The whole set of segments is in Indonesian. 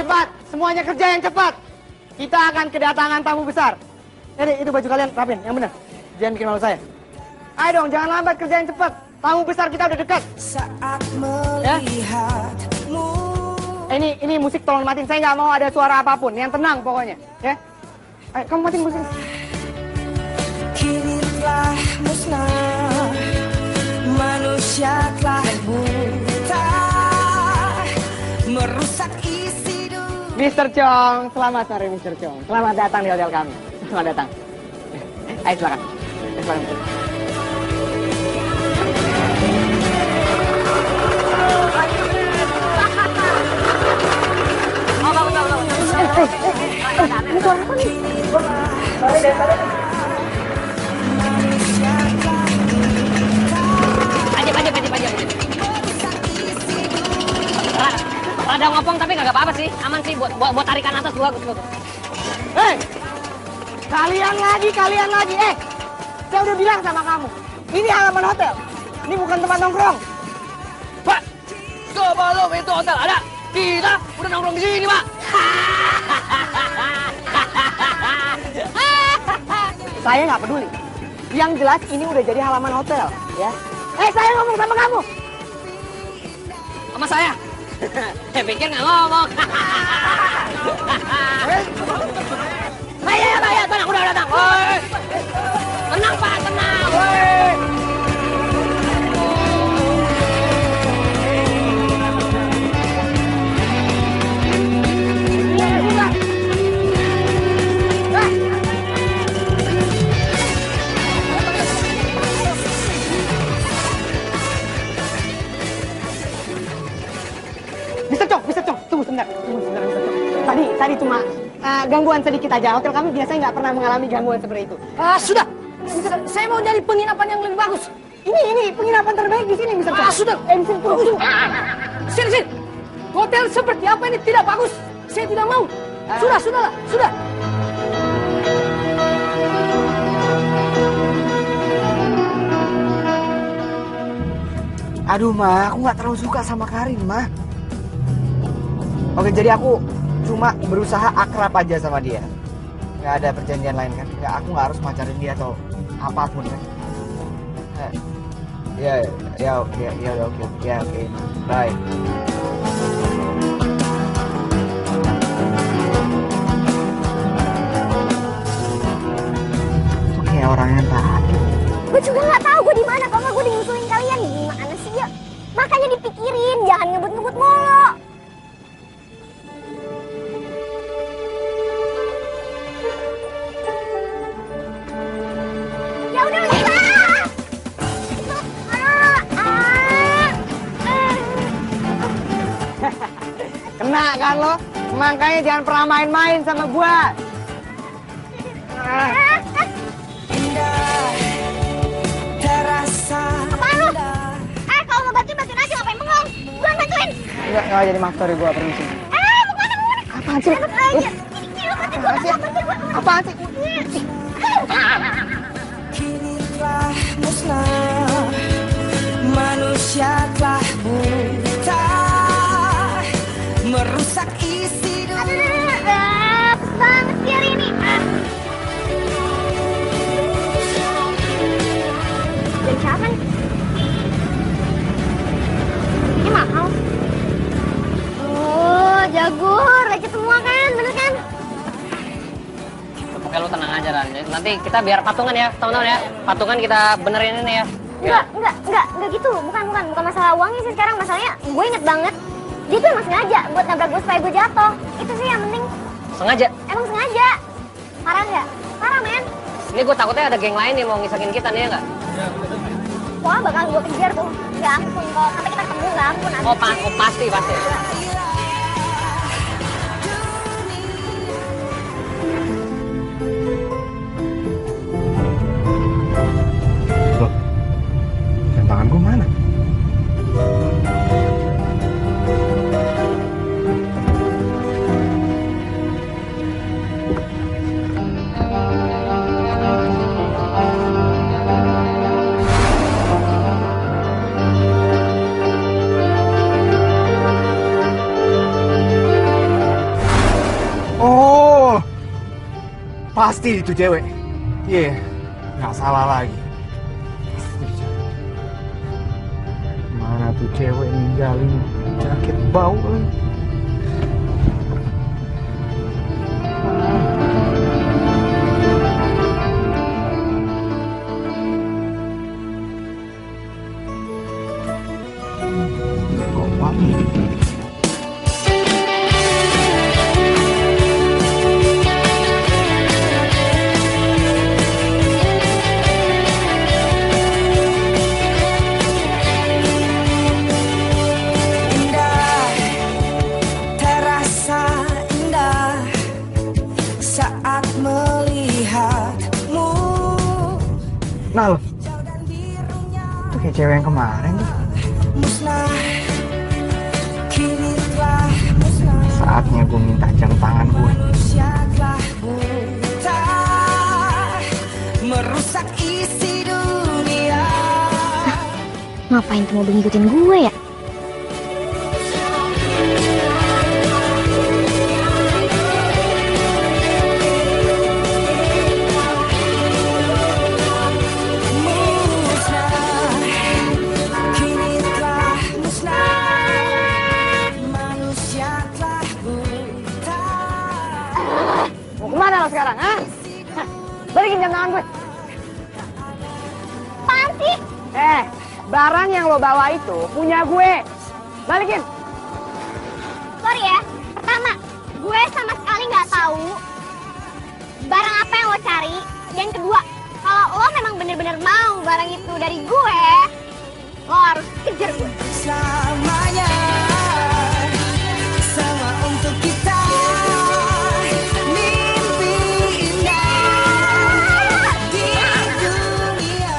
cepat. Semuanya kerja yang cepat. Kita akan kedatangan tamu besar. Itu baju kalian rapin, yang benar. Jangan bikin malu saya. Ayo dong, jangan lambat, kerja yang cepat. Tamu besar kita udah dekat. Ya? Ini musik tolong matiin. Saya nggak mau ada suara apapun. Yang tenang pokoknya. Ya? Ayo, kamu matiin musik. Kini telah musnah, manusia telah buta, merusak isi dunia. Mr. Chong, selamat sore Mr. Chong. Selamat datang di hotel kami. Selamat datang. Ayo silakan. Silakan. Ini suara apa nih? Pajak. Rada ngopong tapi kagak apa-apa sih. Aman sih buat tarikan atas bagus. Hei! Kalian lagi. Saya udah bilang sama kamu. Ini halaman hotel. Ini bukan tempat nongkrong. Pak! Sebelum itu hotel ada. Kita udah nongkrong di sini, Pak. Saya nggak peduli. Yang jelas ini udah jadi halaman hotel, ya. Saya ngomong sama kamu. Sama saya? Saya pikir nggak ngomong. Ayo, tenang, udah datang. Tenang, Pak, tenang. Mr. Chong, tunggu sebentar, Mr. Chong. Tadi cuma gangguan sedikit aja. Hotel kami biasanya nggak pernah mengalami gangguan seperti itu. Sudah, saya mau nyari penginapan yang lebih bagus. Ini penginapan terbaik di sini, Mr. Chong. Sudah. Di sini, tunggu. Sini. Hotel seperti apa ini tidak bagus. Saya tidak mau. Sudah. Aduh, Ma, aku nggak terlalu suka sama Karin, Ma. Oke, jadi aku cuma berusaha akrab aja sama dia. Nggak ada perjanjian lain kan? Aku nggak harus macarin dia atau apapun kan? Oke. Bye. Oke, orangnya tadi. Gue juga nggak tahu gue di mana. Kalau nggak gue dimusuhin kalian gimana sih ya? Makanya dipikirin, jangan ngebut-ngebut mulu. Ya udah bisa. Kena kan lo? Makanya jangan pernah main-main sama gua. Apaan lu? Kalau nggak bantuin aja, ngapain bengong? Bukan bantuin. Enggak jadi maaf, sorry gua permisi. Bukan. Apaan sih? Apaan sih? Kini telah musnah, manusia telah buta, merusak isi dunia. Apes banget sih hari ini. Dari siapa nih? Ini mahal. Jagur, receh semua kan, bener kan? Oke, lu tenang aja, Ran. Nanti kita biar patungan ya, teman-teman ya. Patungan kita benerin ini ya. Enggak gitu. Bukan masalah uangnya sih sekarang. Masalahnya gue inget banget. Dia tuh emang sengaja buat nabrak gue supaya gue jatuh. Itu sih yang penting. Sengaja? Emang sengaja. Parah nggak? Parah, men. Ini gue takutnya ada geng lain nih mau ngisakin kita nih ya nggak? Wah, bakal gue kejar tuh. Ya ampun, kalau sampai kita ketemu nggak ampun. Oh, pasti. Loh, jam tangan gue mana? Pasti itu cewek. Iya, nggak salah lagi. Pasti itu cewek. Mana tuh cewek ninggalin jaket bau lagi. Kok mati? Indah, terasa indah saat melihatmu. Nah, Jauh dan birunya itu kayak cewek yang kemarin tuh. musnah, kini telah musnah. Saatnya gue minta jam tangan gue. Manusia telah buta, merusak isi dunia. Ngapain tuh mobil ngikutin gue ya? Musnah, kini telah musnah. Manusia telah buta. Mau kemana lo sekarang, ha? Hah, balikin jam tangan gue. Apaan sih? Barang yang lo bawa itu punya gue. Balikin. Sorry ya. Pertama, gue sama sekali nggak tahu barang apa yang lo cari. Dan kedua, kalau lo memang bener-bener mau barang itu dari gue, lo harus kejar gue. Selamanya sama untuk kita, mimpi indah di dunia.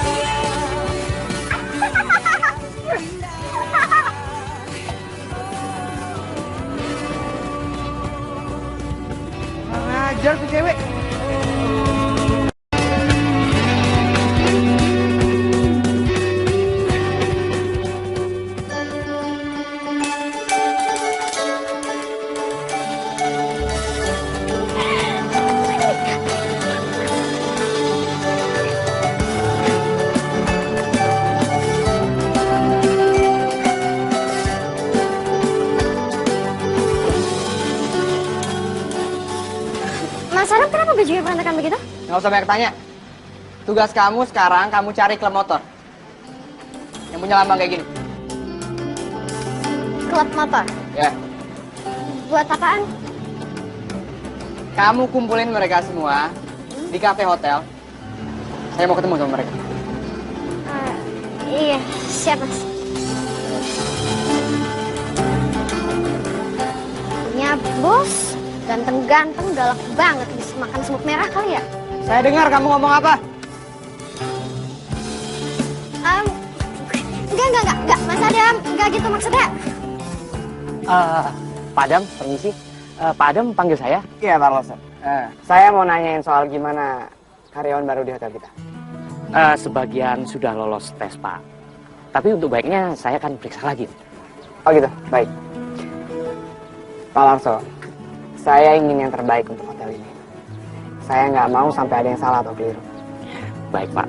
Ngajar tuh cewek. Mas Adam, kenapa bajunya berantakan begitu? Nggak usah banyak tanya. Tugas kamu sekarang, kamu cari klub motor. Yang punya lambang kayak gini. Klub motor. Ya. Buat apaan? Kamu kumpulin mereka semua di kafe hotel. Saya mau ketemu sama mereka. Iya, siap mas. Punya bos, ganteng-ganteng, galak banget, bisa makan semut merah kali ya? Saya dengar kamu ngomong apa? Enggak, Mas Adam, enggak gitu maksudnya. Pak Adam, permisi. Pak Adam panggil saya. Iya, Pak Lawson. Saya mau nanyain soal gimana karyawan baru di hotel kita. Sebagian sudah lolos tes, Pak. Tapi untuk baiknya saya akan periksa lagi. Oh gitu, baik. Pak Larso, saya ingin yang terbaik untuk hotel ini. Saya nggak mau sampai ada yang salah atau keliru. Baik, Pak.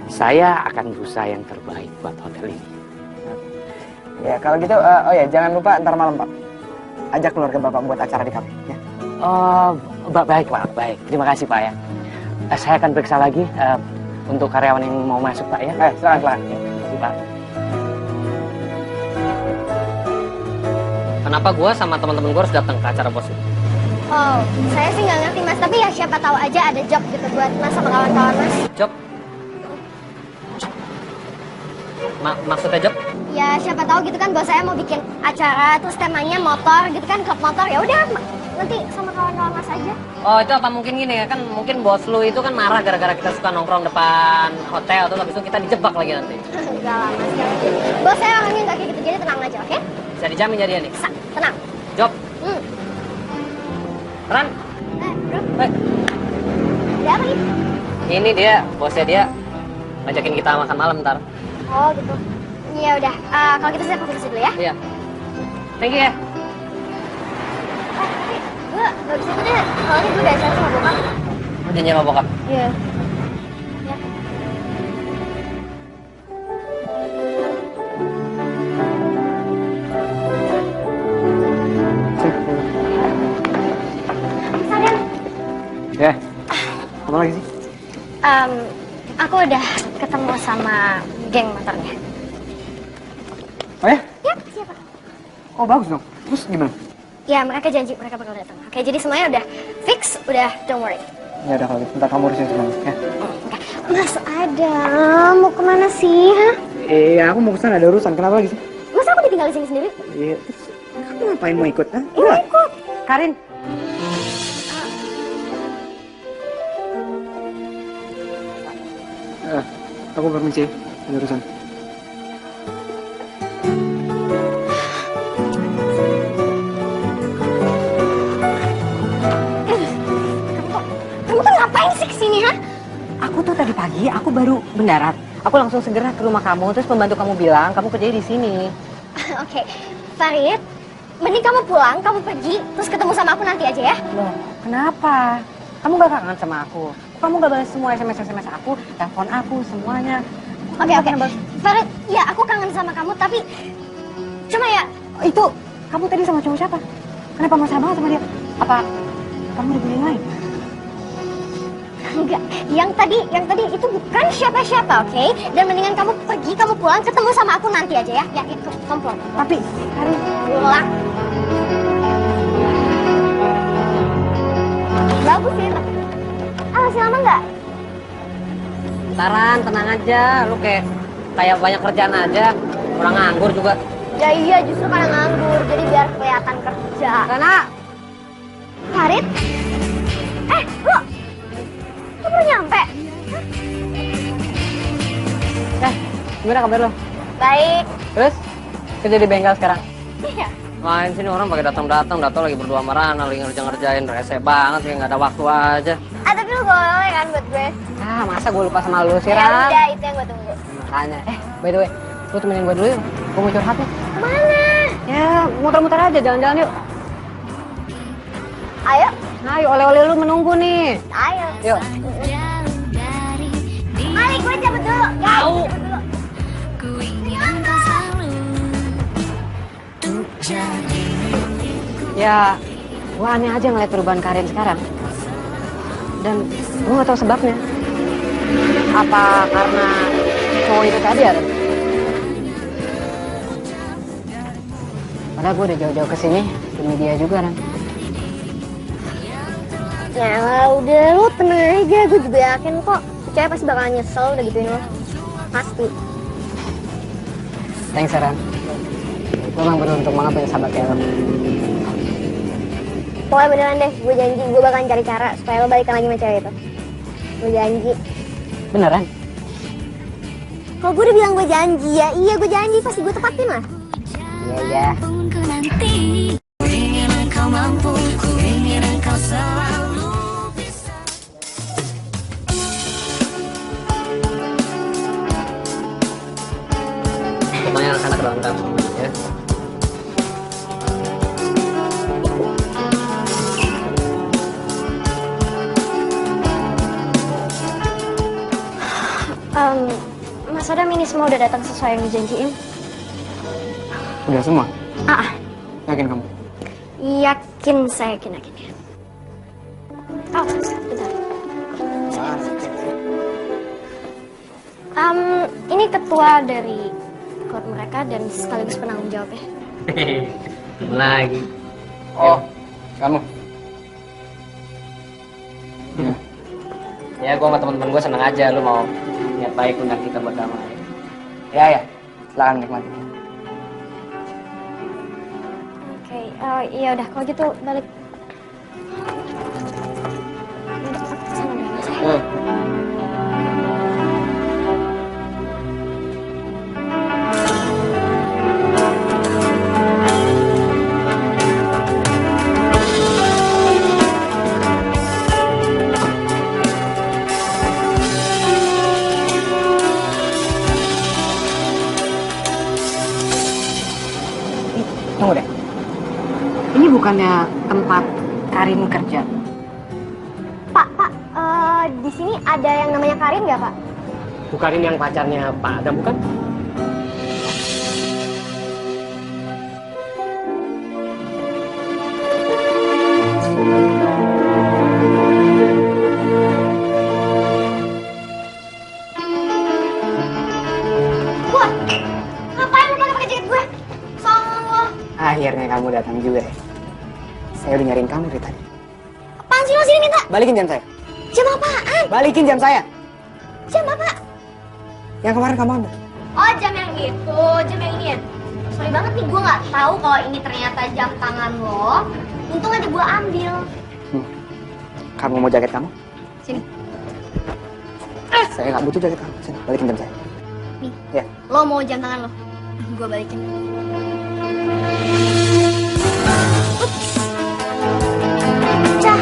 Saya akan berusaha yang terbaik buat hotel ini. Ya, kalau gitu, oh ya, jangan lupa ntar malam, Pak. Ajak keluarga Bapak buat acara di kafe, ya. Oh, baik, Pak. Baik. Terima kasih, Pak ya. Saya akan periksa lagi untuk karyawan yang mau masuk, Pak ya. Silakan. Ya, terima kasih, Pak. Kenapa gua sama teman-teman gua harus datang ke acara bos itu? Oh, saya sih nggak ngerti mas, tapi ya siapa tahu aja ada job gitu buat mas sama kawan-kawan mas. Job? Maksudnya job? Ya siapa tahu gitu kan bos saya mau bikin acara terus temanya motor gitu kan, klub motor, ya udah nanti sama kawan-kawan mas aja. Oh itu apa mungkin gini ya, kan mungkin bos lu itu kan marah gara-gara kita suka nongkrong depan hotel, terus habis itu kita dijebak lagi nanti. Enggak lah mas, jangan gitu. Bos saya orangnya nggak kayak gitu, jadi tenang aja, oke? Bisa dijamin jadinya nih. Tenang. Job, Hmm. Ran, Bro, eh, ada apa nih? ini dia, bosnya dia ngajakin kita makan malam ntar. Oh gitu. Ya udah, kalau gitu saya konfirmasi dulu ya. Iya. Thank you ya. Tapi gue nggak bisa ikut ya, soalnya gue udah acara sama bokap. janji sama bokap. Iya. Sadar. Ya, apa lagi sih? Aku udah ketemu sama geng motornya. Oh ya? Yap, siapa? Oh bagus dong. Terus gimana? Ya, mereka janji mereka bakal datang. Oke, jadi semuanya udah fix, udah don't worry. Ya udah kalau gitu, ntar kamu urusin semuanya ya. Mas Adam, mau kemana sih, hah? Aku mau kesana ada urusan. Kenapa lagi sih? Masa aku ditinggal di sini sendiri? Iya, terus kamu ngapain mau ikut? Hah? Iya, ikut. Karin. Aku permisi, ada urusan. Kamu tuh ngapain sih kesini, hah? Aku tuh tadi pagi, aku baru mendarat. Aku langsung segera ke rumah kamu, terus pembantu kamu bilang kamu kerja di sini. Oke, Farid, mending kamu pulang, kamu pergi, terus ketemu sama aku nanti aja ya. Loh, kenapa? Kamu gak kangen sama aku? Kamu gak balas semua SMS aku, telepon aku, semuanya. Oke. Farid, ya aku kangen sama kamu, tapi cuma ya, Itu, kamu tadi sama cowok siapa? Kenapa masalah banget sama dia? Apa kamu ada yang lain? enggak. Yang tadi itu bukan siapa-siapa, oke? Dan mendingan kamu pergi, kamu pulang, ketemu sama aku nanti aja ya. Ya, itu, kamu pulang. Tapi, Karin, Pulang. Bagus ya. Masih lama nggak? Taran, tenang aja. Lu kayak banyak kerjaan aja. Orang nganggur juga. Ya iya, justru karena nganggur, jadi biar kelihatan kerja. Karena Farid? Lu baru nyampe? gimana kabar lo? Baik. Terus, kerja di bengkel sekarang? Iya. Main sini orang pakai datang-datang, Dato lagi berdua sama Rana, lagi ngerjain rese banget, kayak nggak ada waktu aja. Tapi lu golol kan buat gue? Ah, masa gue lupa sama lu sih, Ya Ran? udah, itu yang gue tunggu. Makanya. By the way, lu temenin gue dulu yuk. Gue mau curhat nih. Kemana? Ya, muter-muter aja, jalan-jalan yuk. Ayo. Ayo, oleh-oleh lu menunggu nih. Ayo. Yuk. Malik, gue cabut dulu. Tahu. Ya, gue aneh aja ngeliat perubahan Karin sekarang. Dan gue gak tahu sebabnya. Apa karena cowok itu tadi atau? Padahal gue udah jauh-jauh kesini demi dia juga, Ran. Ya udah, lu tenang aja. Gue juga yakin kok. Cewek pasti bakalan nyesel udah gituin lo. Pasti. Thanks, Ran. Gue emang beruntung banget punya sahabat kayak lo. Pokoknya beneran deh, gue janji gue bakalan cari cara supaya lo balikan lagi sama cewek itu. Gue janji. Beneran? Kalau gue udah bilang gue janji, ya iya gue janji, pasti gue tepatin lah. Iya. Pokoknya anak-anak ke dalam kamu, ya. Mas Adam, ini semua udah datang sesuai yang dijanjiin? Udah semua? Yakin kamu? Yakin, saya yakin. Oh, bentar. Ini ketua dari klub mereka dan sekaligus penanggung jawabnya. Lagi. Oh, kamu? Ya, gue sama temen-temen gue seneng aja, lu mau niat baik undang kita buat damai. Ya, silakan nikmati. Oke, iya udah kalau gitu balik. Yaudah, sana deh, Mas, ya. Tunggu deh. Ini bukannya tempat Karin kerja? Pak, ada yang namanya Karin nggak, Pak? Bukarin yang pacarnya Pak Adam, bukan? Wah, ngapain lu pakai jaket gue? Songong lo. Akhirnya kamu datang juga ya. Saya udah nyariin kamu dari tadi. Apaan sih lo sini minta? Balikin jam saya. Jam apaan? Balikin jam saya. Jam apa? Yang kemarin kamu ambil. Oh, jam yang itu, jam yang ini ya. Sorry banget nih, gue nggak tahu kalau ini ternyata jam tangan lo. Untung aja gue ambil. Kamu mau jaket kamu? Sini. Saya nggak butuh jaket kamu. Sini, balikin jam saya. Nih, Ya. lo mau jam tangan lo? Gue balikin. Cah.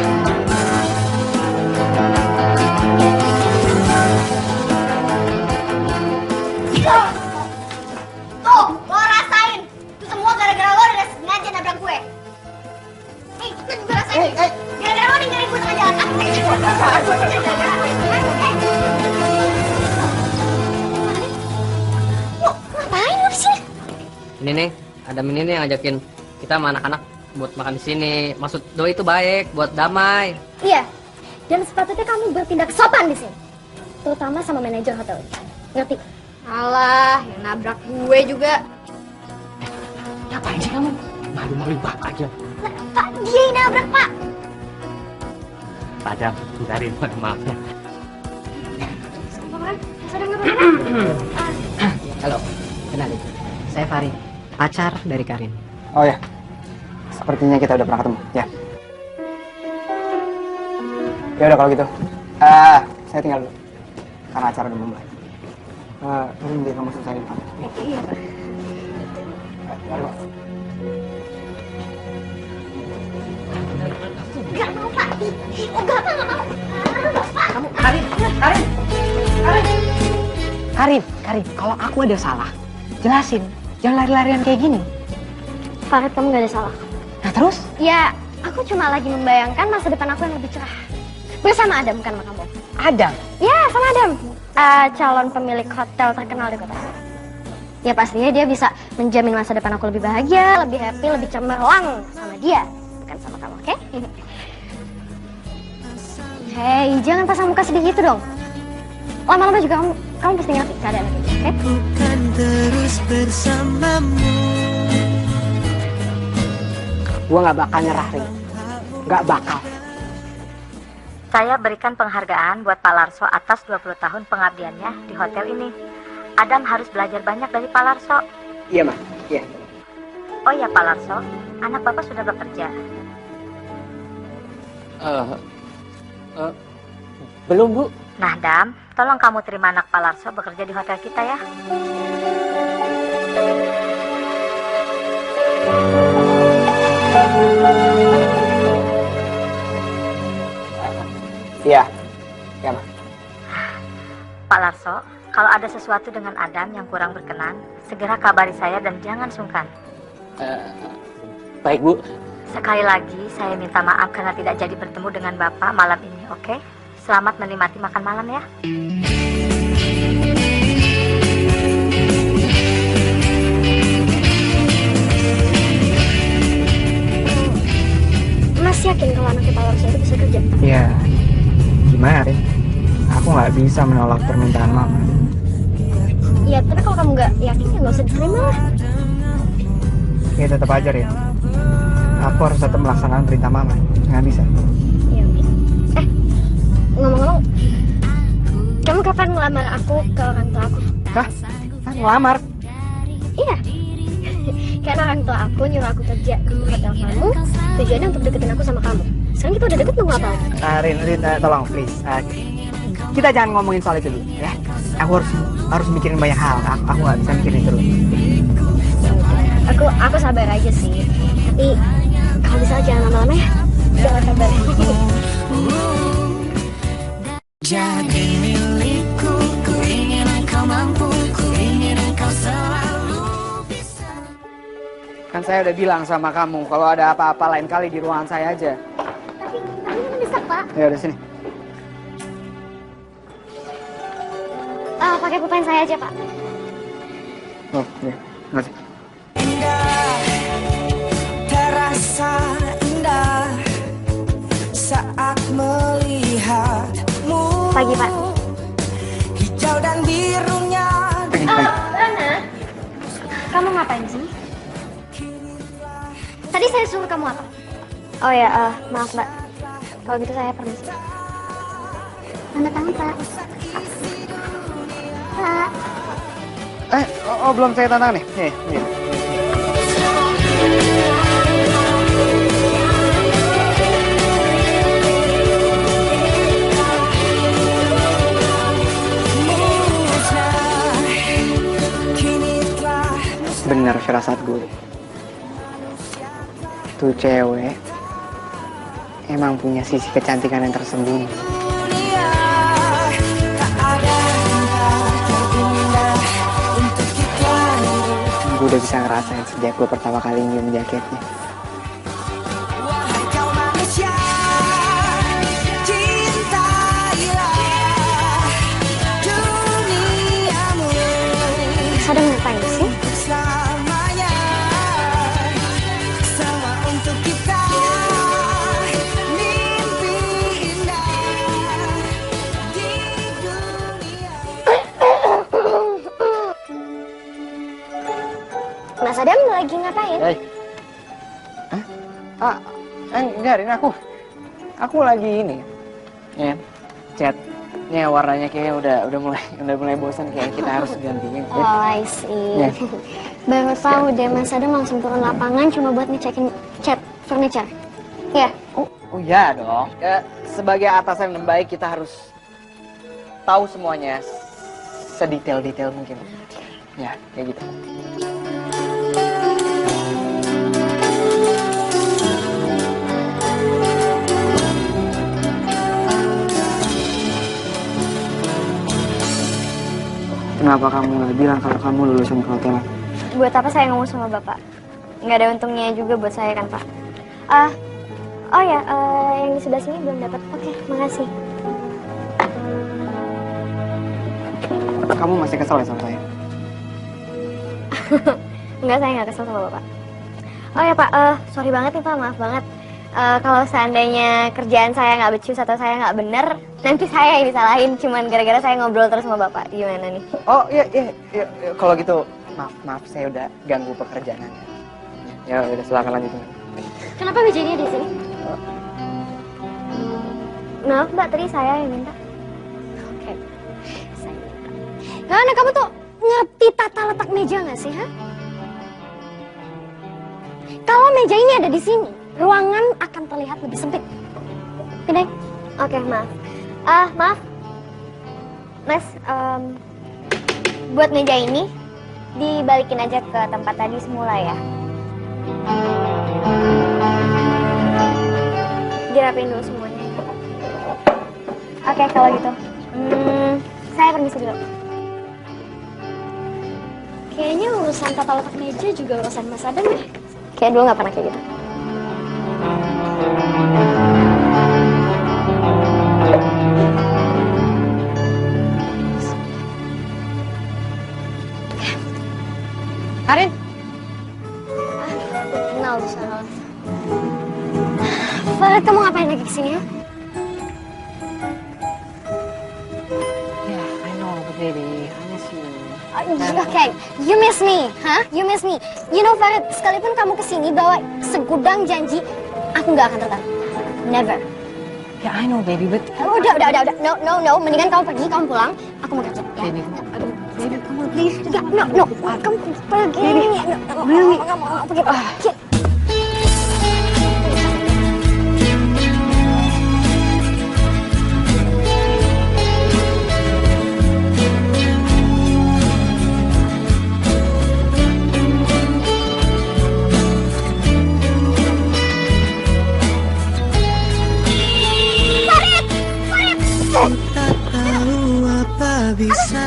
Tuh, lo rasain. Itu semua gara-gara lo udah sengaja nabrak gue. Itu juga rasain. Gara-gara lo ninggalin gue tengah jalan. Lo ngapain lo di sini? Ini nih, Adam ini nih yang ngajakin kita sama anak-anak buat makan di sini. Maksud Doi itu baik, buat damai. Iya. Dan sepatutnya kamu bertindak sopan di sini. Terutama sama manajer hotel ini. Ngerti? Alah, yang nabrak gue juga. Ngapain sih kamu? Malu-malu bapak aja. Lah, Pak, dia yang nabrak, Pak. Pak Adam, bentarin, maaf ya. Sabar, sadar nggak apa-apa. Halo, kenalin. Saya Farid, pacar dari Karin. Oh ya. Sepertinya kita udah pernah ketemu. Ya. Ya udah kalau gitu. Saya tinggal dulu. Karena acara udah mulai. Ini kamu selesaiin kamu. Iya, Pak. Nggak mau, Pak. Oh, nggak mau. Pak. Kamu, Karin, kalau aku ada salah, jelasin. Jangan lari-larian kayak gini. Farid, kamu nggak ada salah. Nah terus? Ya, aku cuma lagi membayangkan masa depan aku yang lebih cerah. Bersama Adam, bukan sama kamu. Adam. Ya, sama Adam. Calon pemilik hotel terkenal di kota. Ya pastinya dia bisa menjamin masa depan aku lebih bahagia, lebih happy, lebih cemerlang sama dia, bukan sama kamu, oke? Hei, jangan pasang muka sedih gitu dong. Lama-lama juga kamu pasti ngerti keadaan aku, oke? Bukan terus bersamamu. Gua nggak bakal nyerah, Rin. Nggak bakal. Saya berikan penghargaan buat Pak Larso atas 20 tahun pengabdiannya di hotel ini. Adam harus belajar banyak dari Pak Larso. Iya, Ma. Iya. Oh ya Pak Larso, anak Bapak sudah bekerja. Belum, Bu. Nah Dam, tolong kamu terima anak Pak Larso bekerja di hotel kita ya. Iya. Iya, Ma. Pak Larso, kalau ada sesuatu dengan Adam yang kurang berkenan, segera kabari saya dan jangan sungkan. Baik, Bu. Sekali lagi, saya minta maaf karena tidak jadi bertemu dengan Bapak malam ini, oke? Selamat menikmati makan malam ya. Mas yakin kalau anaknya Pak Larso itu bisa kerja? Iya. Gimana, Rin? Aku nggak bisa menolak permintaan Mama. Ya, tapi kalau kamu nggak yakin ya nggak usah diterima lah. Ya tetap aja, Rin. Aku harus tetap melaksanakan perintah Mama. Nggak bisa. Ya, oke. Ngomong-ngomong, kamu kapan ngelamar aku ke orang tua aku? Hah? Kan ngelamar? Iya. Karena orang tua aku nyuruh aku kerja di hotel kamu, tujuannya untuk deketin aku sama kamu. Sekarang kita udah deket, nunggu apa lagi? Rin, tolong please. Kita jangan ngomongin soal itu dulu, ya. Aku harus mikirin banyak hal. Aku nggak bisa mikirin itu dulu. Aku sabar aja sih. Tapi kalau bisa jangan lama-lama ya. Jangan sabar. Jadi milikku, ku ingin engkau mampu, ku ingin engkau selalu bisa. Kan saya udah bilang sama kamu, kalau ada apa-apa lain kali di ruangan saya aja. Tapi ini mendesak, Pak. Ya udah sini. Pakai pulpen saya aja, Pak. Oh, iya. Makasih. Terasa indah saat melihatmu. Pagi, Pak. Hijau dan birunya. Rana, kamu ngapain sih? Tadi saya suruh kamu apa? Oh ya, maaf Mbak. Kalau gitu saya permisi. Tanda tangan, Pak. Pak. Belum saya tantang nih. Nih. Bener firasat gue. Tuh cewek emang punya sisi kecantikan yang tersembunyi. Gue udah bisa ngerasain sejak gue pertama kali nyium jaketnya. Sadam ngapain sih? Mas Adam lagi ngapain? Hey. Enggak, Rin, aku lagi ini. Ya, catnya warnanya kayaknya udah mulai bosan, kayak kita harus gantinya. Oh, I see. Yeah. Baru tahu deh Mas Adam langsung turun lapangan cuma buat ngecekin cat furniture. Ya. Oh iya dong. Ya, sebagai atasan yang baik kita harus tahu semuanya sedetail-detail mungkin. Ya, kayak gitu. Kenapa kamu nggak bilang kalau kamu lulusan perhotelan? Buat apa saya ngomong sama Bapak? Nggak ada untungnya juga buat saya kan, Pak. Oh ya, yang di sebelah sini belum dapat. Oke, makasih. Kamu masih kesel ya sama saya? Enggak, saya nggak kesel sama Bapak. Oh ya Pak, sorry banget nih Pak, maaf banget. Kalau seandainya kerjaan saya nggak becus atau saya nggak bener, nanti saya yang disalahin cuman gara-gara saya ngobrol terus sama Bapak. Gimana nih? Oh iya. Kalau gitu, maaf saya udah ganggu pekerjaan Anda. Ya udah, silakan lanjutin. Kenapa mejanya di sini? Maaf Mbak, tadi saya yang minta. Oke, saya minta. Karena kamu tuh ngerti tata letak meja nggak sih, ha? Kalau meja ini ada di sini, ruangan akan terlihat lebih sempit. Oke, oke, maaf. Maaf, Mas, buat meja ini dibalikin aja ke tempat tadi semula ya. Dirapiin dulu semuanya. Oke, kalau gitu, saya permisi dulu. Kayaknya urusan tata letak meja juga urusan Mas Adam ya. Kayak dulu nggak pernah kayak gitu. Karin, Kenal tuh salah. Farid, kamu ngapain lagi kesini ya? Yeah, I know, but baby, I miss you. Okay, you miss me, huh? You miss me. You know Farid, sekalipun kamu kesini bawa segudang janji, aku nggak akan tertarik. Never. Yeah, I know, baby, but Udah. No. Mendingan kamu pergi, kamu pulang. Aku mau kerja. Ya? baby, Baby, kamu please. No. Kamu pergi. No. Really? Kamu pergi. Tak tahu apa bisa.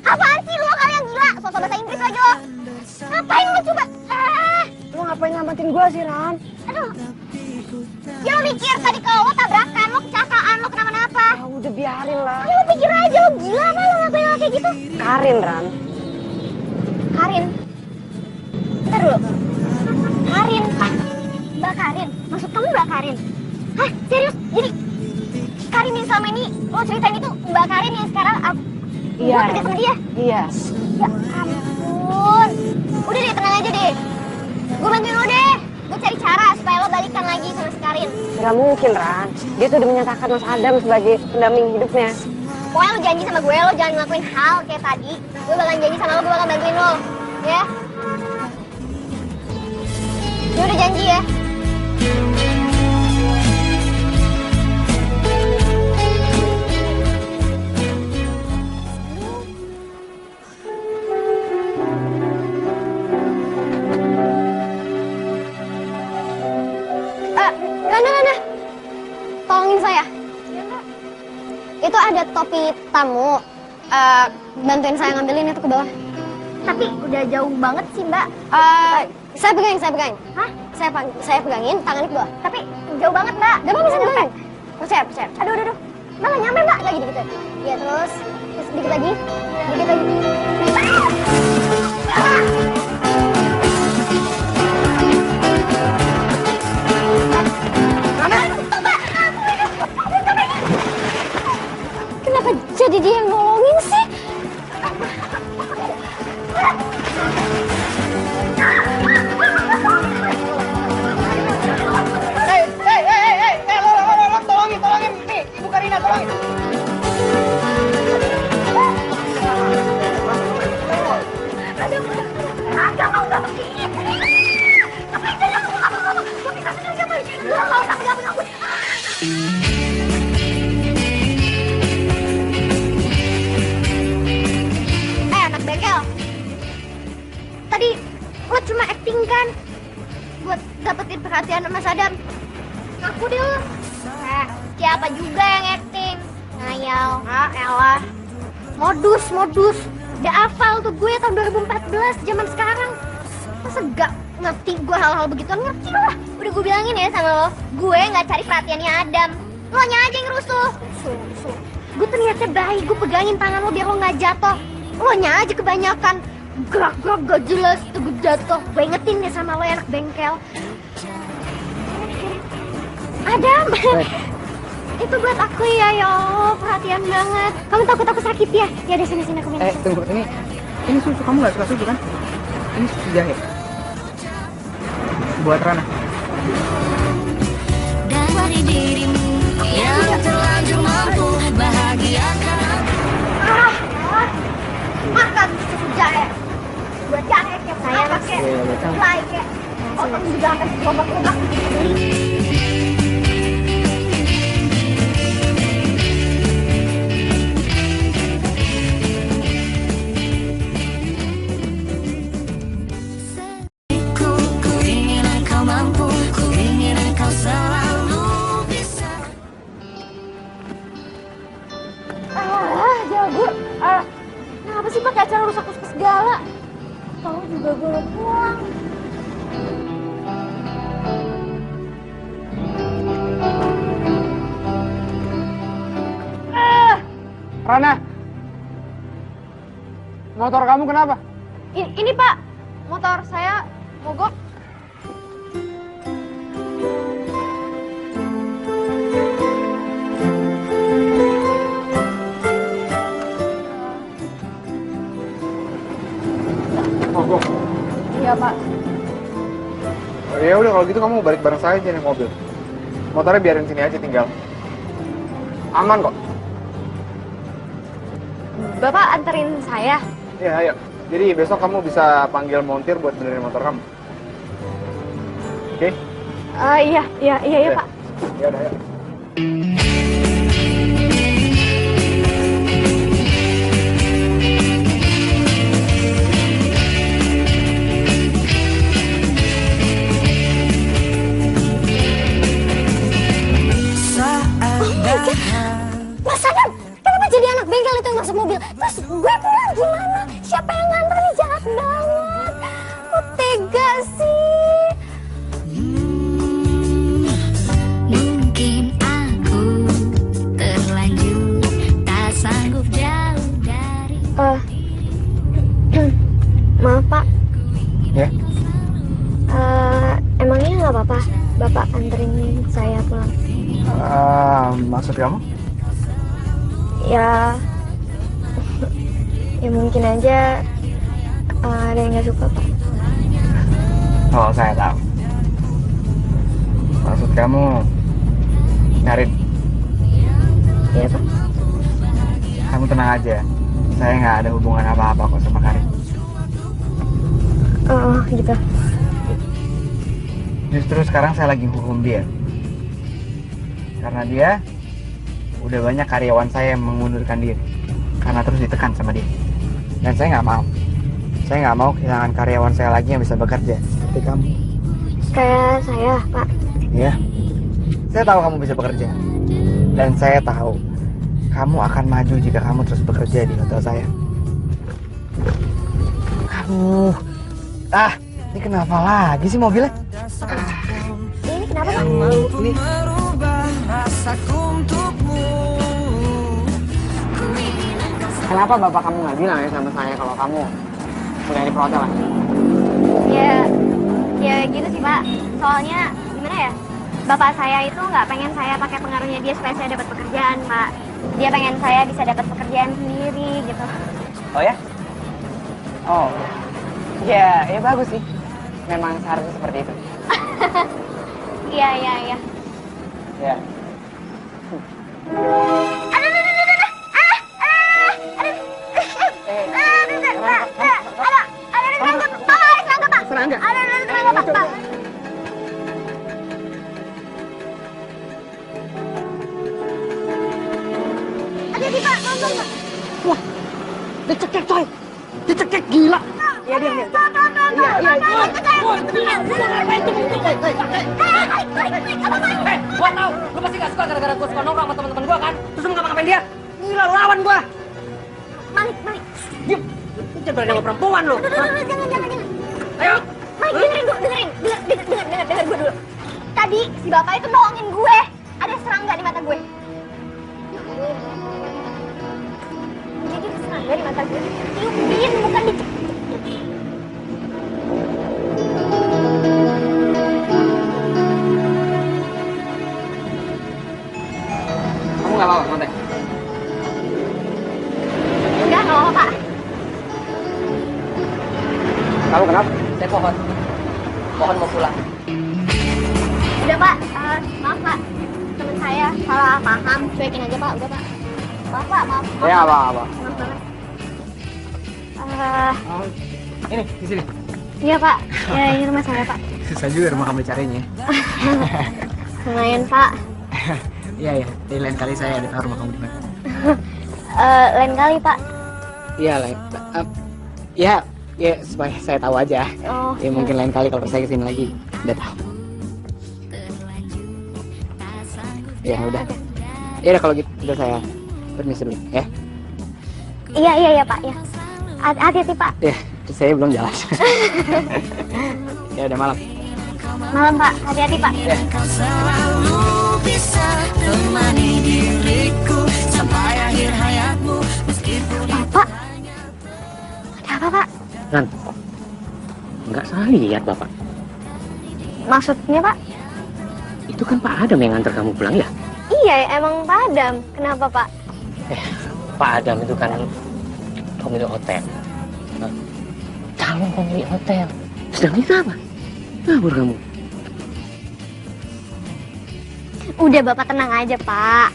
Apaan sih lu kalian gila? Sosok bahasa Inggris lagi lo. Ngapain lu coba? lu ngapain nyamatin gua sih, Ran? Aduh. Ya lu mikir tadi kalau lo tabrakan, lo kecelakaan, lo kenapa-napa. udah biarin lah. Ya lo pikir aja, lo gila apa lo ngapain hal kayak gitu? Karin, Ran. Karin. Bentar dulu. Karin. Mbak Karin. Maksud kamu Mbak Karin? Hah? Serius? Jadi Karin yang selama ini lo ceritain itu Mbak Karin yang sekarang Iya. gue kerja sama dia? Iya. Ya ampun. Udah deh, tenang aja deh. Gue bantuin lo deh. Gue cari cara supaya lo balikan lagi sama si Karin. Gak mungkin, Ran. Dia tuh udah menyatakan Mas Adam sebagai pendamping hidupnya. Pokoknya lo janji sama gue, lo jangan ngelakuin hal kayak tadi. Gue bakalan janji sama lo, gue bakal bantuin lo. Ya? Gue udah janji ya. Rana, tolongin saya. Itu ada topi tamu. Bantuin saya ngambilin itu ke bawah. Tapi udah jauh banget sih, Mbak. Saya pegangin. Hah? Saya pegangin, tangannya ke bawah. Tapi jauh banget, Mbak. Gak apa-apa, bisa pegangin. Percaya. Aduh. Mbak, gak nyampe, Mbak. Lagi dikit. Ya, terus dikit lagi. Kenapa jadi dia yang nolongin sih? Lo, tolongin. Nih, Ibu Karina, tolongin. Anak bengkel. Tadi lo cuma acting kan? Buat dapetin perhatian Mas Adam. Ngaku deh lo. Siapa juga yang acting? Ngayal. Elah. Modus. Udah hafal tuh gue tahun 2014, zaman sekarang. Masa gak ngerti gue hal-hal begituan? Ngerti lah. Udah gue bilangin ya sama lo, gue gak cari perhatiannya Adam. Lo nya aja yang rusuh. Gue tuh niatnya baik, gue pegangin tangan lo biar lo gak jatuh. Lo nya aja kebanyakan. Gerak-gerak gak jelas, tuh gue jatuh. Gue ingetin deh sama lo ya anak bengkel. Adam. Itu buat aku ya Allah, perhatian banget. Kamu takut aku sakit ya? Ya udah sini aku minum. Tunggu, ini susu, kamu gak suka susu kan? Ini susu jahe. Buat Rana. Dari dirimu yang terlanjur mampu bahagiakan. Makan susu jahe. Buat jahe kayak saya pakai. Like ya. Otak juga akan lompat-lompat. Jago. Kenapa sih pakai acara rusak-rusak segala? Tahu juga gue udah pulang. Rana, motor kamu kenapa? Ini Pak, motor saya mogok. Mogok. Iya Pak. Ya udah kalau gitu kamu balik bareng saya aja naik mobil. Motornya biarin sini aja tinggal. Aman kok. Bapak anterin saya. Iya, ayo. Jadi besok kamu bisa panggil montir buat benerin motor kamu. Oke? Iya Pak. Ya udah, ayo. Mas Adam, kenapa jadi anak bengkel itu yang masuk mobil? Terus gue pulang gimana? Siapa yang nganter nih? Jahat banget. Kok tega sih? Mungkin aku terlanjur Maaf Pak, Ya? emangnya nggak apa-apa Bapak anterin saya pulang? Maksud kamu? Ya, ya mungkin aja ada yang nggak suka Pak. Oh, saya tahu. Maksud kamu Karin? Iya Pak. Kamu tenang aja. Saya nggak ada hubungan apa-apa kok sama Karin. Oh, gitu. Justru sekarang saya lagi hukum dia. Karena dia udah banyak karyawan saya yang mengundurkan diri. Karena terus ditekan sama dia. Dan saya nggak mau. Saya nggak mau kehilangan karyawan saya lagi yang bisa bekerja seperti kamu. Kayak saya Pak. Iya. Saya tahu kamu bisa bekerja. Dan saya tahu kamu akan maju jika kamu terus bekerja di hotel saya. Kamu... ini kenapa lagi sih mobilnya? Ini kenapa Pak? Ini... Kenapa bapak kamu nggak bilang ya sama saya kalau kamu kuliah di perhotelan? Ya gitu sih Pak. Soalnya gimana ya? Bapak saya itu nggak pengen saya pakai pengaruhnya dia supaya saya dapat pekerjaan Pak. Dia pengen saya bisa dapat pekerjaan sendiri gitu. Oh ya? Oh, ya bagus sih. Memang seharusnya seperti itu. Iya. Ya. Serangga. Hati-hati Pak, tolong Pak. Wah, dicekek coy. Dicekek gila. Iya dia. Gua tahu, lu pasti gak suka gara-gara gua suka nongkrong sama teman-teman gua kan? Terus lu ngapa-ngapain dia? Gila, lu lawan gua. Malik. Diam. Lu jangan berani sama perempuan lu. Jangan. Ayo. Malik, dengerin gue dulu. Tadi si bapak itu bohongin gue. Ada serangga di mata gue. Jadi ada serangga di mata gue. Tiupin, bukan di... Kamu nggak apa-apa, Monte? Enggak apa-apa Pak. Kamu kenapa? Saya pohon mau pulang. Udah Pak, maaf Pak. Temen saya salah paham. Cuekin aja Pak, udah Pak. Maaf Pak, maaf. Ya apa-apa. Maaf banget. Ini di sini. Iya Pak, ya ini rumah saya Pak. Susah juga rumah kamu carinya. Lumayan Pak. Iya. Di lain kali saya ada tahu rumah kamu di mana. Lain kali Pak. Iya lain. Ya supaya saya tahu aja. Oh. Ya mungkin lain kali kalau saya kesini lagi udah tahu. Ya udah. Ya udah kalau gitu udah saya permisi dulu ya. Iya Pak ya. Hati-hati Pak. Ya saya belum jalan. Ya udah malam. Malam Pak, hati-hati Pak. Ya. Kau selalu bisa temani diriku sampai akhir hayatmu meskipun Bapak, ada apa Pak? Kan, nggak salah lihat Bapak. Maksudnya Pak? Itu kan Pak Adam yang nganter kamu pulang ya? Iya, emang Pak Adam. Kenapa Pak? Pak Adam itu kan pemilik hotel. Nah, calon pemilik hotel. Sedang itu apa? Ngabur kamu. Udah Bapak tenang aja Pak.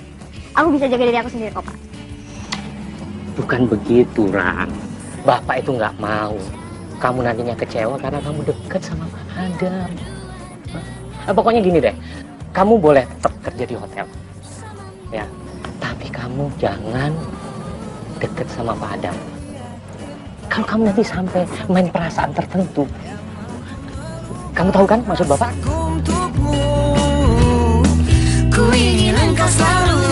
Aku bisa jaga diri aku sendiri kok Pak. Bukan begitu, Ran. Bapak itu nggak mau kamu nantinya kecewa karena kamu dekat sama Pak Adam. Pokoknya gini deh, kamu boleh tetap kerja di hotel, ya. Tapi kamu jangan deket sama Pak Adam. Kalau kamu nanti sampai main perasaan tertentu, kamu tahu kan maksud Bapak? untukmu ku ingin engkau selalu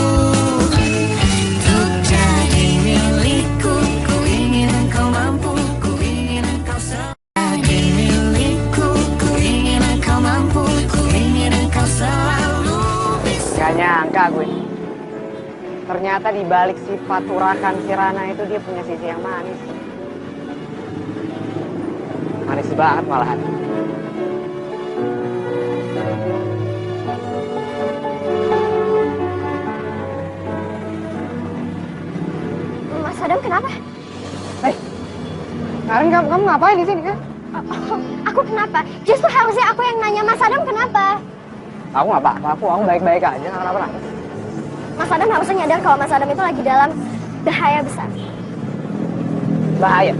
untuk jadi milikku. Ku ingin engkau mampu, ku ingin engkau jadi milikku. Ku ingin engkau mampu, ku ingin engkau selalu bisa. Gak nyangka gue. Ternyata di balik sifat urakan si Rana itu dia punya sisi yang manis. Manis banget malahan. Mas Adam kenapa? Karen, kamu ngapain di sini? Aku kenapa? Justru harusnya aku yang nanya Mas Adam kenapa? Aku nggak apa-apa, aku baik-baik aja, nggak kenapa-napa. Mas Adam harusnya nyadar kalau Mas Adam itu lagi dalam bahaya besar. Bahaya.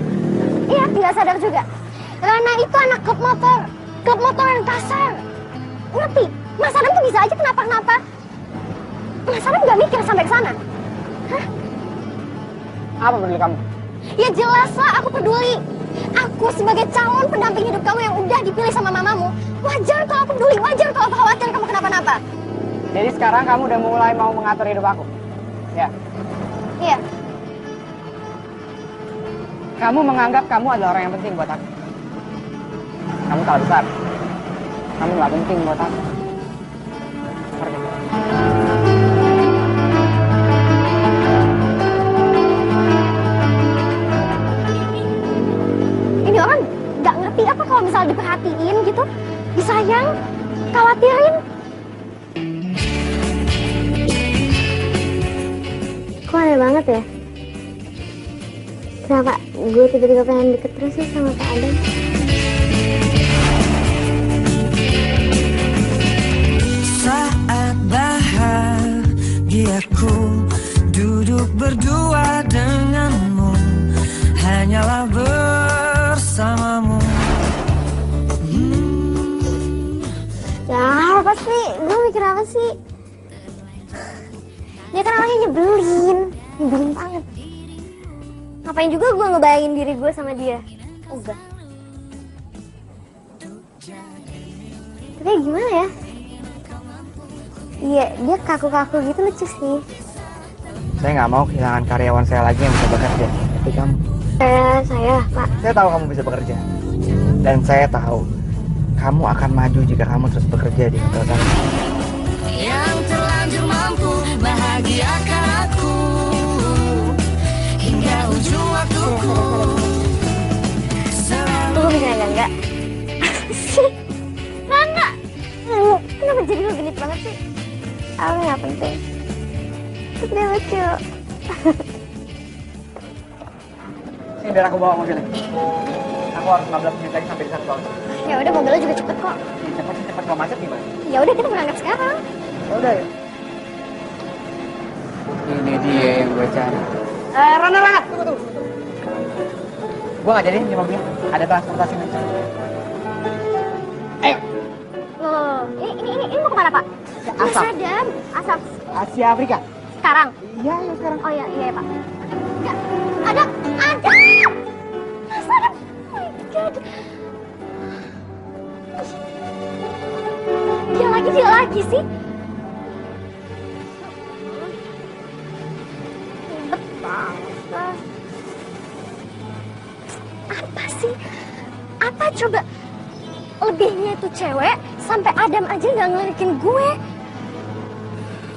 Iya, tidak sadar juga. Rana itu anak klub motor yang kasar. Ngerti? Mas Adam tuh bisa aja kenapa-kenapa. Mas Adam nggak mikir sampai ke sana. Hah? Apa peduli kamu? Ya jelas lah aku peduli. Aku sebagai calon pendamping hidup kamu yang udah dipilih sama mamamu. Wajar kalau aku peduli, wajar kalau aku khawatir kamu kenapa-napa. Jadi sekarang kamu udah mulai mau mengatur hidup aku? Ya. Iya. Kamu menganggap kamu adalah orang yang penting buat aku. Kamu salah besar. Kamu nggak penting buat aku. Pergi. Ini orang nggak ngerti apa kalau misal diperhatiin gitu, disayang, khawatirin. Kok aneh banget ya? Kenapa gue tiba-tiba pengen deket terus sih sama Pak Adam? Saat bahagiaku duduk berdua denganmu, hanyalah bersamamu. Ya apa sih? Gue mikir apa sih? Dia kan orangnya nyebelin banget. Ngapain juga gue ngebayangin diri gue sama dia? Enggak. Tapi gimana ya? Iya, dia kaku-kaku gitu lucu sih. Saya nggak mau kehilangan karyawan saya lagi yang bisa bekerja. Seperti kamu. Saya, Pak. Saya tahu kamu bisa bekerja. Dan saya tahu kamu akan maju jika kamu terus bekerja di hotel kami. Yang terlanjur mampu bahagiakan aku hingga ujung waktuku. Tunggu bisa enggak? Sih, enggak. Kenapa jadi lo genit banget sih? Aku nggak penting. Tapi dia lucu. Sini biar aku bawa mobilnya. Aku harus 15 menit lagi sampai di satu tahun. Ya udah, mobilnya juga cepet kok. Cepat kalau macet gimana? Ya udah, kita berangkat sekarang. Ya udah ya. Ini dia yang gue cari. Rana, tunggu. Gue nggak jadi di mobil. Ada transportasi nanti. Ayo. Loh, ini mau kemana, Pak? Mas Asap. Adam, asap. Asia Afrika. Sekarang? Iya, ya sekarang. Oh iya, Pak. Enggak, ada. Mas Adam, oh my God. Dia lagi sih. Ribet banget. Apa sih? Apa coba? Lebihnya itu cewek, sampai Adam aja nggak ngelirin gue.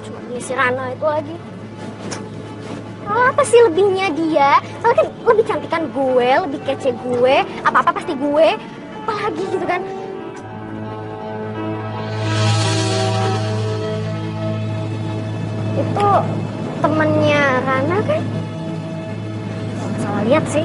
Cuma dia si Rana itu lagi. Apa sih lebihnya dia? Soalnya kan lebih cantikan gue, lebih kece gue, apa-apa pasti gue. Apalagi gitu kan. Itu temennya Rana kan? Salah lihat sih.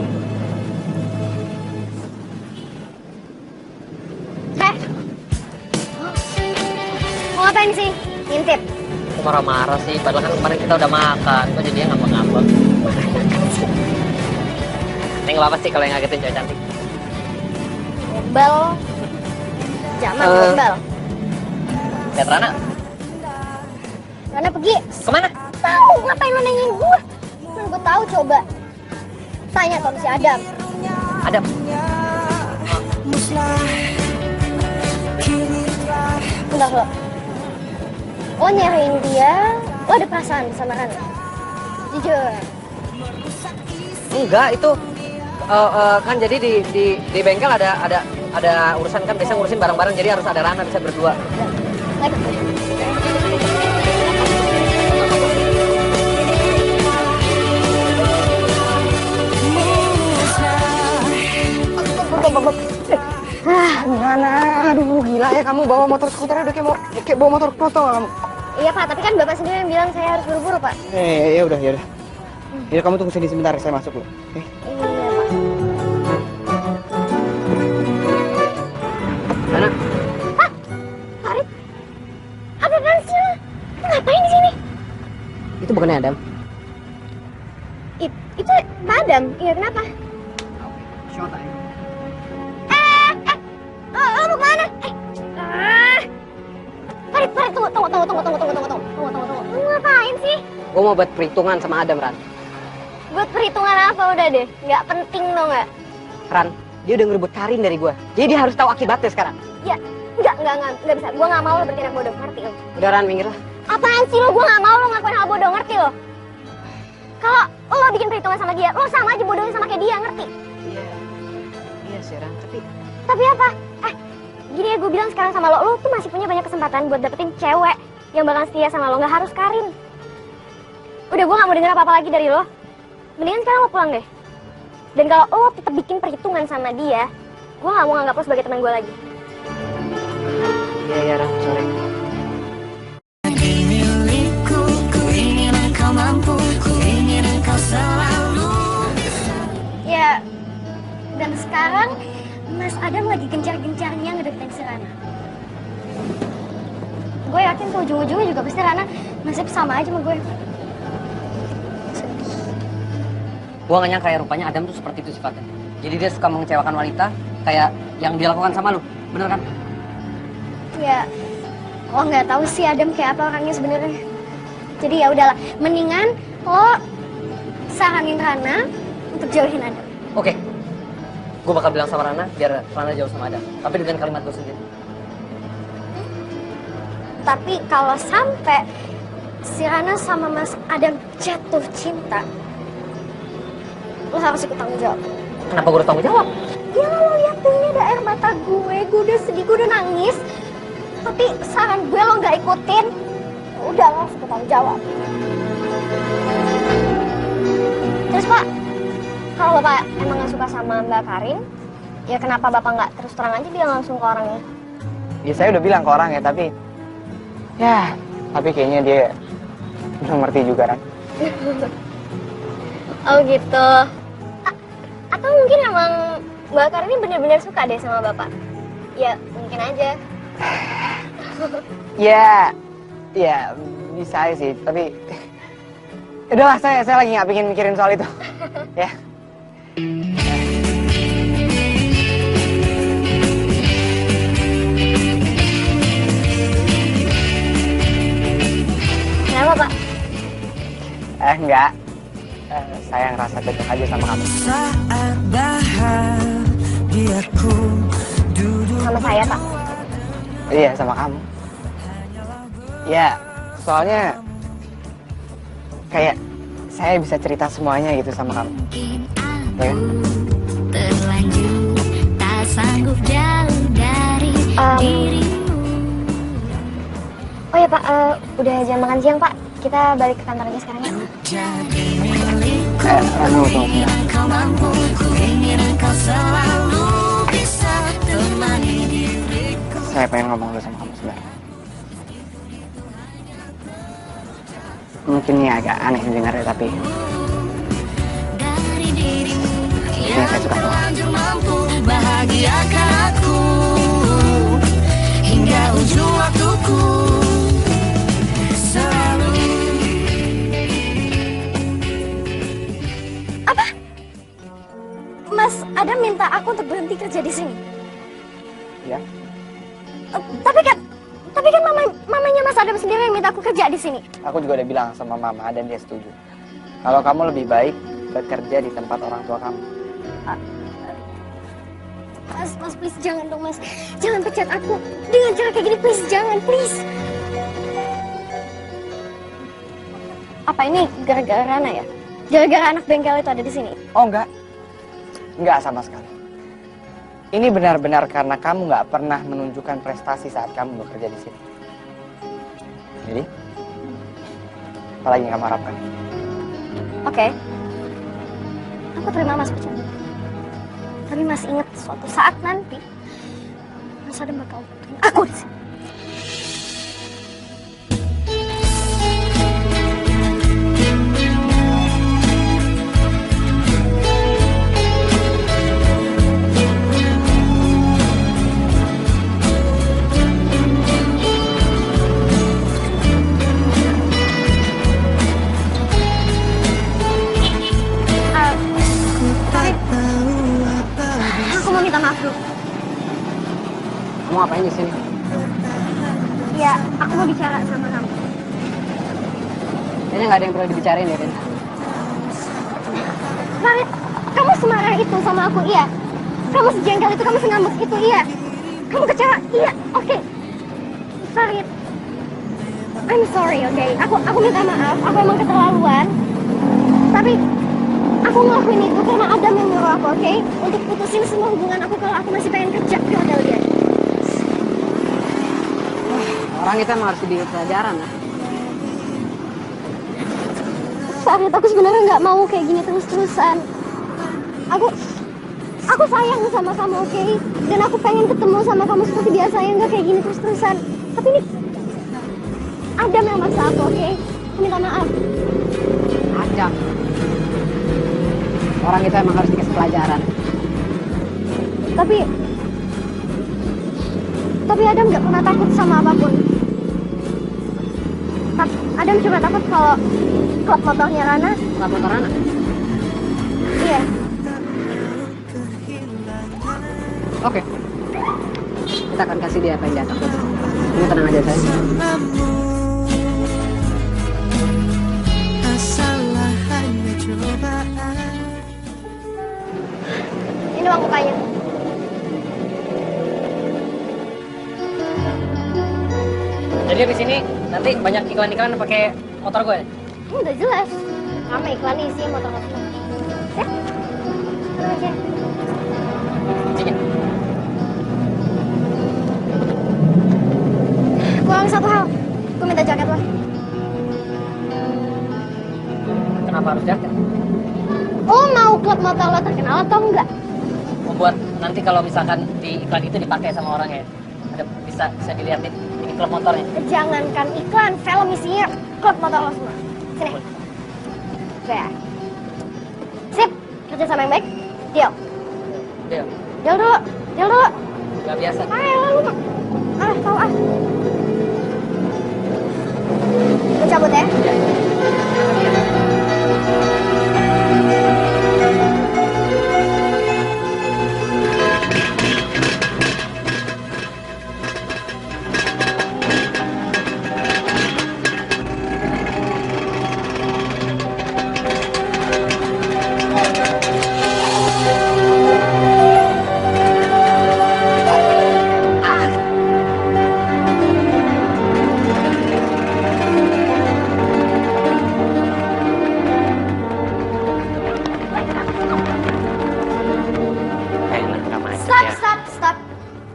Mau ngapain sih? Ngintip? Aku marah-marah sih, padahal kan kemarin kita udah makan. Kok jadinya ngambek-ngambek? Ini nggak apa sih kalau yang ngagetin cewek cantik? Gombal. Zaman gombal. Lihat Rana, Rana pergi. kemana? Tahu, ngapain lo nanyain gue? Mana gue tahu coba. Tanya sama si Adam. Adam. Bentar lo. Lo nyariin dia, lo ada perasaan sama Rana? Jujur. Enggak, itu kan jadi di bengkel ada urusan kan, biasa ngurusin barang-barang, jadi harus ada Rana, bisa berdua. Gimana? Aduh, gila ya kamu bawa motor skuternya udah kayak bawa motor proto kamu. Iya Pak, tapi kan Bapak sendiri yang bilang saya harus buru-buru Pak. Ya udah. Ya kamu tunggu sini sebentar, saya masuk dulu. Oke. Iya Pak. Mana? Pak, Farid, apaan sih lo? Ngapain di sini? Itu bukannya Adam? Itu Pak Adam. Iya kenapa? Showtime. Lo mau kemana? Farid, tunggu. Lu ngapain sih? Gue mau buat perhitungan sama Adam, Ran. Buat perhitungan apa udah deh? Nggak penting dong nggak? Ran, dia udah ngerebut Karin dari gue. Jadi dia harus tahu akibatnya sekarang. Ya, nggak bisa. Gue nggak mau lo bertindak bodoh, ngerti lo? Udah Ran, minggir lah. Apaan sih lo? Gue nggak mau lo ngakuin hal bodoh, ngerti lo? Kalau lo bikin perhitungan sama dia, lo sama aja bodohnya sama kayak dia, ngerti? Iya sih Ran, Tapi apa? Gini ya, gue bilang sekarang sama lo tuh masih punya banyak kesempatan buat dapetin cewek yang bakal setia sama lo, nggak harus Karin. Udah, gue nggak mau denger apa-apa lagi dari lo. Mendingan sekarang lo pulang deh. Dan kalau lo tetap bikin perhitungan sama dia, gue nggak mau nganggap lo sebagai teman gue lagi. Iya Ran, sorry. Milikku, ku ingin engkau mampu, ku ingin engkau selalu. Ya, dan sekarang Mas Adam lagi gencar-gencarnya ngedeketin si Rana. Gue yakin tuh ujung-ujungnya juga pasti Rana nasib sama aja sama gue. Gue gak nyangka ya rupanya Adam tuh seperti itu sifatnya. Jadi dia suka mengecewakan wanita kayak yang dia lakukan sama lu. Bener kan? Ya, lo nggak tahu sih Adam kayak apa orangnya sebenarnya. Jadi ya udahlah, mendingan lo saranin Rana untuk jauhin Adam. Oke. Gue bakal bilang sama Rana biar Rana jauh sama Adam. Tapi dengan kalimat gue sendiri. Tapi kalau sampai si Rana sama Mas Adam jatuh cinta, lo harus ikut tanggung jawab. Kenapa gue harus tanggung jawab? Ya lo lihat tuh, ini ada air mata gue udah sedih, gue udah nangis. Tapi saran gue lo nggak ikutin, udah lo harus ikut tanggung jawab. Terus Pak, kalau Bapak emang nggak suka sama Mbak Karin, ya kenapa Bapak nggak terus terang aja bilang langsung ke orangnya? Ya saya udah bilang ke orang ya, tapi kayaknya dia belum ngerti juga kan. Oh gitu. Atau mungkin emang Mbak Karin ini benar-benar suka deh sama Bapak? Ya mungkin aja. Ya bisa aja sih, tapi udahlah, saya lagi nggak pengen mikirin soal itu. Ya. Kenapa Pak? Enggak. Saya ngerasa cocok aja sama kamu. Saat bahagiaku duduk. Sama saya Pak? Iya, sama kamu. Ya, soalnya kayak saya bisa cerita semuanya gitu sama kamu. Ya kan? Terlanjur tak sanggup jauh dari dirimu. Oh ya Pak, udah jam makan siang Pak. Kita balik ke kantor aja sekarang ya. Jadi milikku, Tunggu. engkau mampu, ku ingin engkau selalu bisa temani diriku. Saya pengen ngomong dulu sama kamu sebenarnya. Mungkin ini agak aneh dengarnya, tapi Dari dirimu yang saya suka tuh. terlanjur mampu bahagiakan aku hingga ujung waktuku. Selalu. Apa? Mas Adam minta aku untuk berhenti kerja di sini. Ya. Tapi kan mamanya Mas Adam sendiri yang minta aku kerja di sini. Aku juga udah bilang sama mama dan dia setuju. Kalau kamu lebih baik bekerja di tempat orang tua kamu. Mas please jangan dong Mas. Jangan pecat aku dengan cara kayak gini, please jangan, please. Apa ini gara-gara Rana ya? Gara-gara anak bengkel itu ada di sini? Oh enggak. Enggak sama sekali. Ini benar-benar karena kamu nggak pernah menunjukkan prestasi saat kamu bekerja di sini. Jadi, apa lagi yang kamu harapkan? Oke. Aku terima Mas pecat. Tapi Mas ingat suatu saat nanti Mas Adam bakal bantuin aku di sini. Aku mau minta maaf dulu. Kamu ngapain di sini? Ya, aku mau bicara sama kamu. Kayaknya nggak ada yang perlu dibicarain ya, Rin. Farid, kamu semarah itu sama aku, iya. Kamu sejengkel itu, kamu sengambek itu, iya. Kamu kecewa, iya, oke. Farid, I'm sorry, oke. Aku minta maaf, aku emang keterlaluan. Tapi aku ngelakuin itu karena Adam yang nyuruh aku, oke? Untuk putusin semua hubungan aku kalau aku masih pengen kerja di hotel dia. Orang itu emang harus diberi pelajaran lah. Farid, aku sebenarnya nggak mau kayak gini terus-terusan. Aku sayang sama kamu, oke? Dan aku pengen ketemu sama kamu seperti biasa, ya nggak kayak gini terus-terusan. Tapi ini Adam yang maksa aku, oke? Aku minta maaf. Adam. Orang itu emang harus dikasih pelajaran. Tapi Adam nggak pernah takut sama apapun. Adam cuma takut kalau klub motornya Rana. Klub motor Rana? Iya. Oke. Kita akan kasih dia apa yang dia takut. Kamu tenang aja, sayang. Ini uang mukanya. Jadi di sini nanti banyak iklan-iklan pakai motor gue. Udah jelas. Sama iklan isi motor kamu. Ya? Tenang aja. Sini. Kurang satu hal. Gue minta jaket lo. Kenapa harus jaket? Lo mau klub motor lo terkenal atau enggak? Membuat nanti kalau misalkan di iklan itu dipakai sama orang ya, ada bisa dilihatin ini klub motornya. Jangankan iklan, film isinya klub motor lo semua. Sini. Oke. Sip. Kerja sama yang baik. Deal. Deal. Deal dulu. Deal dulu. Gak biasa. Ayo lu mah. Tahu ah. Gue cabut ya.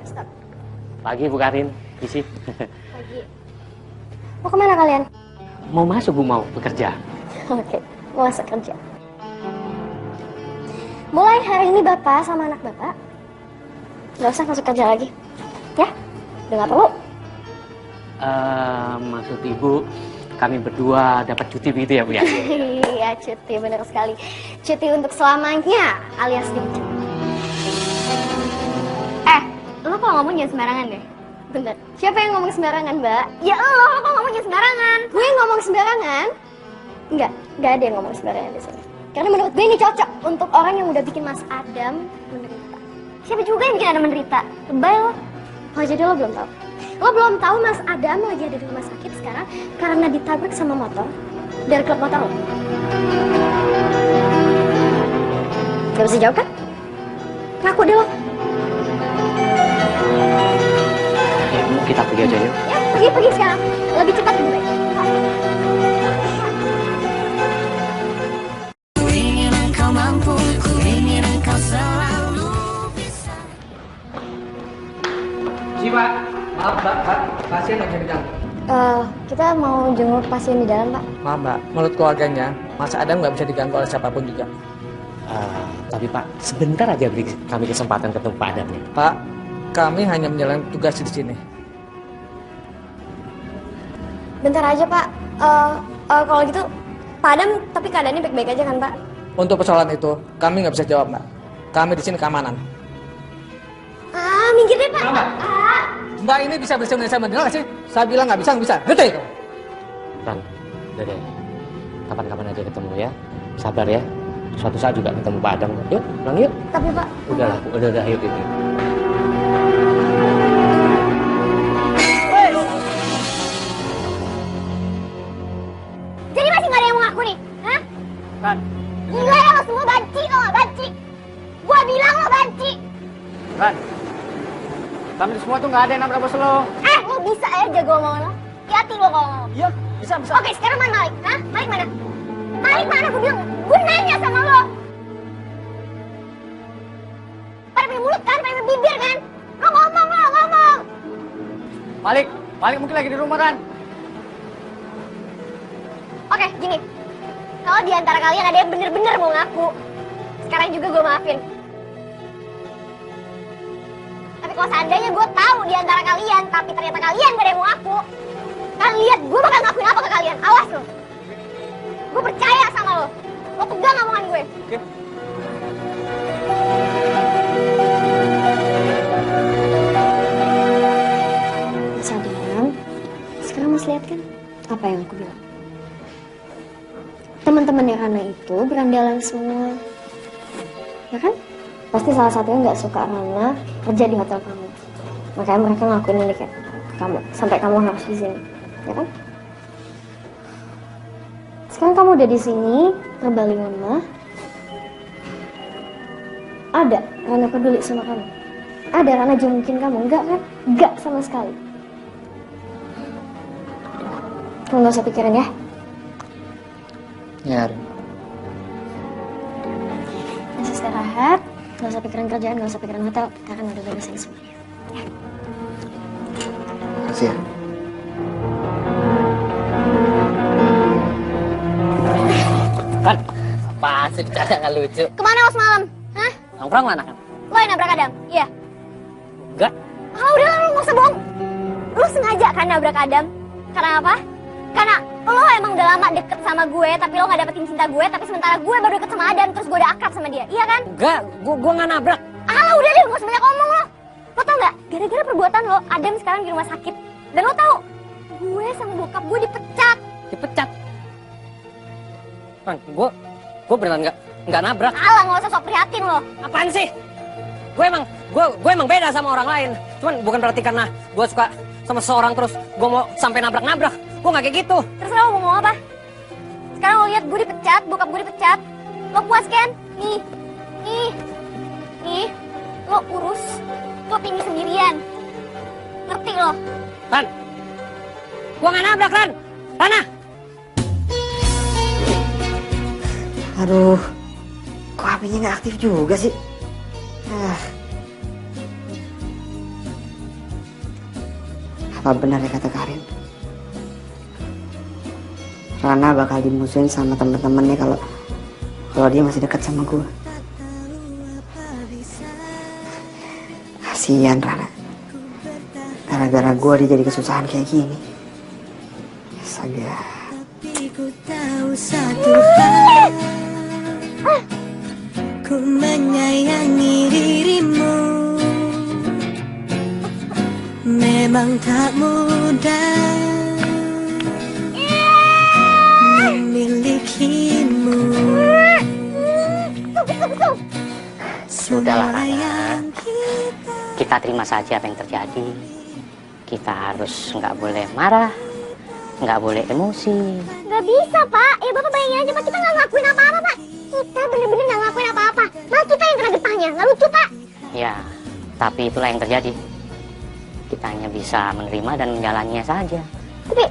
Stop. Pagi Bu Karin, isi. Pagi. Mau kemana kalian? Mau masuk Bu, mau bekerja. Oke, mau masuk kerja. Mulai hari ini Bapak sama anak Bapak nggak usah masuk kerja lagi. Ya? Udah nggak perlu. Maksud Ibu, kami berdua dapat cuti begitu ya Bu ya? Iya, cuti, bener sekali. Cuti untuk selamanya, alias dipecat. Lo kalau ngomong jangan sembarangan deh. Bentar, siapa yang ngomong sembarangan, Mbak? Ya lo kok ngomong jangan sembarangan? Gue yang ngomong sembarangan? Enggak ada yang ngomong sembarangan di sini. Karena menurut gue ini cocok untuk orang yang udah bikin Mas Adam menderita. Siapa juga yang bikin Adam menderita? Lebay lo. Oh, jadi lo belum tahu. Lo belum tahu Mas Adam lagi ada di rumah sakit sekarang karena ditabrak sama motor dari klub motor lo. Gak bisa jawab kan? Ngaku deh lo. Kita pergi aja yuk. Ya, pergi sekarang. Lebih cepat lebih baik. Ku ingin engkau mampu, ku ingin engkau selalu bisa. Pak, maaf Mbak, pasien lagi di dalam. Kita mau jenguk pasien di dalam, Pak. Maaf Mbak, menurut keluarganya, Mas Adam nggak bisa diganggu oleh siapapun juga. Tapi Pak, sebentar aja beri kami kesempatan ketemu Pak Adam ya. Pak, Kami hanya menjalankan tugas di sini. Bentar aja Pak. Kalau gitu Pak Adam tapi keadaannya baik-baik aja kan Pak? Untuk persoalan itu, kami nggak bisa jawab, Mbak. Kami di sini keamanan. Minggir deh Pak. Mbak ini bisa bersama dengan saya mendengar nggak sih? Saya bilang nggak bisa. Ngerti? Ran, udah deh. Kapan-kapan aja ketemu ya. Sabar ya. Suatu saat juga ketemu Pak Adam. Yuk, pulang yuk. Tapi Pak. Udah, yuk. Jadi masih nggak ada yang mau ngaku nih? Hah? Ran. Enggak ya, lo semua banci, lo nggak banci. Gua bilang lo banci. Ran. Kami semua tuh nggak ada yang nabrak bos lo. Lo bisa ya jago ngomong lo. Hati lo kalau ngomong. Iya, bisa. Oke, sekarang mana Malik? Hah? Malik mana? Malik mana? Gue bilang, gue nanya sama lo. Pada punya mulut kan? Pada punya bibir kan? Lo ngomong. Malik mungkin lagi di rumah kan? Oke, gini. Kalau di antara kalian ada yang bener-bener mau ngaku, sekarang juga gue maafin. Tapi kalau seandainya gue tahu di antara kalian, tapi ternyata kalian gak ada yang mau ngaku, kalian lihat gue bakal ngakuin apa ke kalian. Awas lo. Gue percaya sama lo. Lo pegang omongan gue. Oke. Sadam, sekarang Mas lihat kan apa yang aku bilang? Teman-temannya Rana itu berandalan semua, ya kan? Pasti salah satunya nggak suka Rana kerja di hotel kamu, makanya mereka ngakuin ini kayak kamu sampai kamu harus di sini, ya kan? Sekarang kamu udah di sini, terbalik mama. Ada Rana peduli sama kamu? Ada Rana jengkin kamu? Enggak kan? Enggak sama sekali. Kamu nggak usah pikirin ya. Ya, Masih istirahat, nggak usah pikirin kerjaan, nggak usah pikirin hotel, kita kan udah beresin semuanya. makasih ya. Kan, apaan sih bercanda nggak lucu? Kemana lo semalam? Hah? Nongkrong mana kan? Lo yang nabrak Adam? Iya. Enggak. Udah lo nggak usah bohong. Lo sengaja kan nabrak Adam? Karena apa? Karena lo emang udah lama deket sama gue, tapi lo gak dapetin cinta gue, tapi sementara gue baru deket sama Adam, terus gue udah akrab sama dia, iya kan? Enggak, gua nggak nabrak. Udah deh, gak usah banyak ngomong lo. Lo tau gak, gara-gara perbuatan lo, Adam sekarang di rumah sakit. Dan lo tau, gue sama bokap gue dipecat. Dipecat. Kan, gua beneran nggak nabrak. Gak usah sok prihatin lo. Apaan sih? Gue emang beda sama orang lain. Cuman bukan berarti karena gue suka sama seseorang terus gue mau sampai nabrak-nabrak. Gue nggak kayak gitu. Terserah lo mau ngomong apa. Sekarang lo lihat gue dipecat, bokap gue dipecat. Lo puas kan? Nih. Lo urus, lo ini sendirian. Ngerti lo? Ran, gue nggak nabrak Ran. Rana. Aduh, kok HP-nya nggak aktif juga sih? Apa benar ya kata Karin? Rana bakal dimusuhin sama temen-temennya kalau dia masih dekat sama gue. Kasian Rana. Gara-gara gue dia jadi kesusahan kayak gini. Astaga. Ku tahu satu hal, ku menyayangi dirimu. Memang tak mudah memilikimu. Sudahlah, Semua Rana. yang Kita terima saja apa yang terjadi. Kita harus nggak boleh marah, nggak boleh emosi. Gak bisa, Pak. Ya Bapak bayangin aja, Pak. Kita gak ngelakuin apa-apa, Pak. Kita bener-bener gak ngelakuin apa-apa. Malah kita yang kena getahnya. Gak lucu, Pak. Ya, tapi itulah yang terjadi. Kita hanya bisa menerima dan menjalaninya saja. Tapi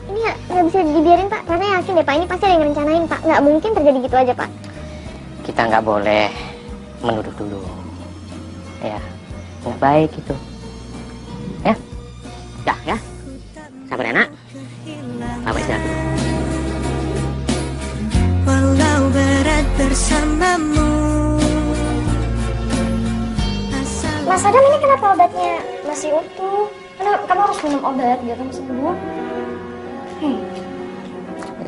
ini gak bisa dibiarin, Pak. Karena yakin deh, Pak. Ini pasti ada yang rencanain, Pak. Gak mungkin terjadi gitu aja, Pak. Kita nggak boleh menuduh dulu. Ya, nggak baik itu. Ya, dah ya. Sabar ya, nak. Bapak istirahat dulu. walau berat bersamamu. Asal Mas Adam, ini kenapa obatnya masih utuh? Kenapa kamu harus minum obat biar kamu sembuh?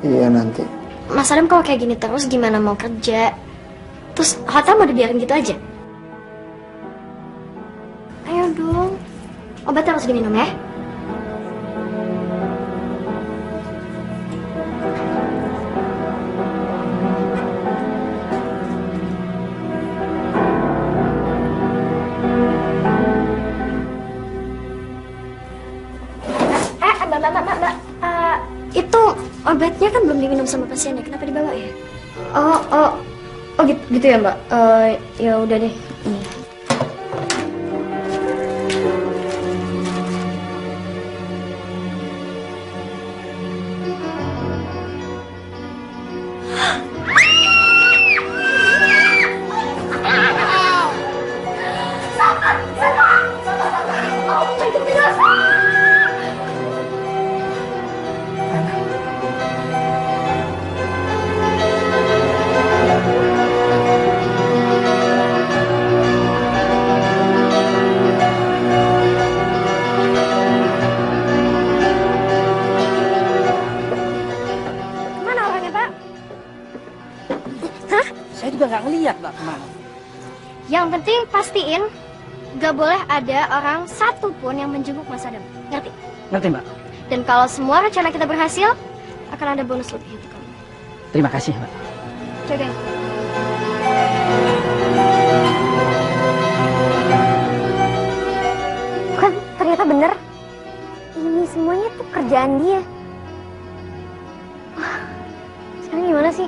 Iya nanti. Mas Adam, kalau kayak gini terus gimana mau kerja? Terus hotel mau dibiarin gitu aja? Ayo dong, obat harus diminum ya. Mbak, itu obatnya kan belum diminum sama pasiennya, kenapa dibawa ya? Oh gitu ya Mbak. Ya udah deh. Ini. Nggak ngeliat Mbak kemana. Yang penting pastiin gak boleh ada orang satupun yang menjenguk Mas Adam. Ngerti? Ngerti Mbak. Dan kalau semua rencana kita berhasil, akan ada bonus lebih untuk kamu. Terima kasih Mbak. Jagain. Bukan, ternyata bener. Ini semuanya tuh kerjaan dia. Wah, sekarang gimana sih?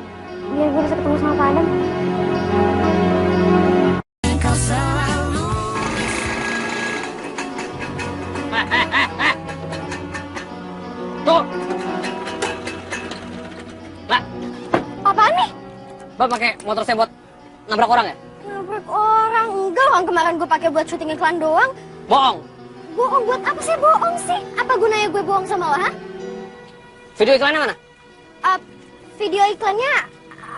Biar gue bisa ketemu sama Pak Adam. Tuh. Mbak. Apaan nih? Mbak pakai motor saya buat nabrak orang ya? Nabrak orang? Enggak, orang kemarin gue pakai buat syuting iklan doang. Bohong. Bohong buat apa sih bohong sih? Apa gunanya gue bohong sama lo, ha? Video iklannya mana? Video iklannya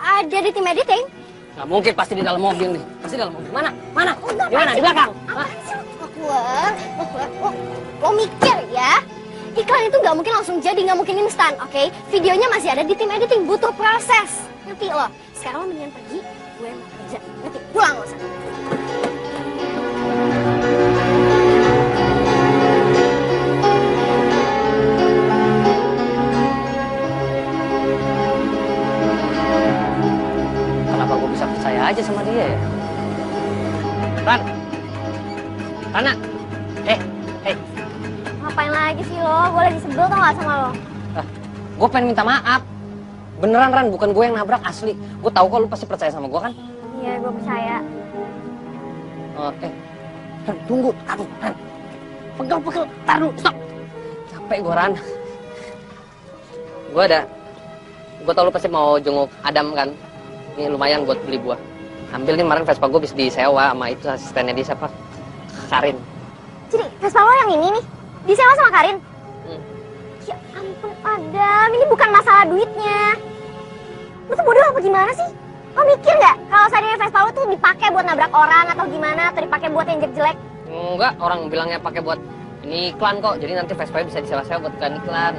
ada di tim editing. Nggak mungkin, pasti di dalam mobil nih. Pasti di dalam mobil. Mana? Mana? Enggak, Di mana? Di belakang. Apaan sih? Lo keluar. Lo mikir ya. Iklan itu nggak mungkin langsung jadi, nggak mungkin instan, oke? Videonya masih ada di tim editing, butuh proses. Ngerti lo? Sekarang lo mendingan pergi, gue mau kerja. Ngerti? Pulang lo sana. Kenapa gue bisa percaya aja sama dia ya? Rana. Hey. Ngapain lagi sih lo? Gue lagi sebel tau gak sama lo? Gue pengen minta maaf. Beneran Ran, bukan gue yang nabrak, asli. Gue tahu kok lu pasti percaya sama gue kan? Iya, gue percaya. Ran, tunggu. Aduh, Ran. Pegel. Taruh, stop. Capek gue, Ran. Gue tau lu pasti mau jenguk Adam kan? Ini lumayan buat beli buah. Ambil nih, kemarin Vespa gue bisa disewa sama itu asistennya dia siapa? Karin. Jadi, Vespa lo yang ini nih? Disewa sama Karin? Ya ampun Adam, ini bukan masalah duitnya. Lo tuh bodoh apa gimana sih? Lo mikir nggak kalau seandainya Vespa lo tuh dipakai buat nabrak orang atau gimana, atau dipakai buat yang jelek-jelek? Enggak, orang bilangnya pakai buat ini iklan kok. Jadi nanti Vespa bisa disewa-sewa buat iklan.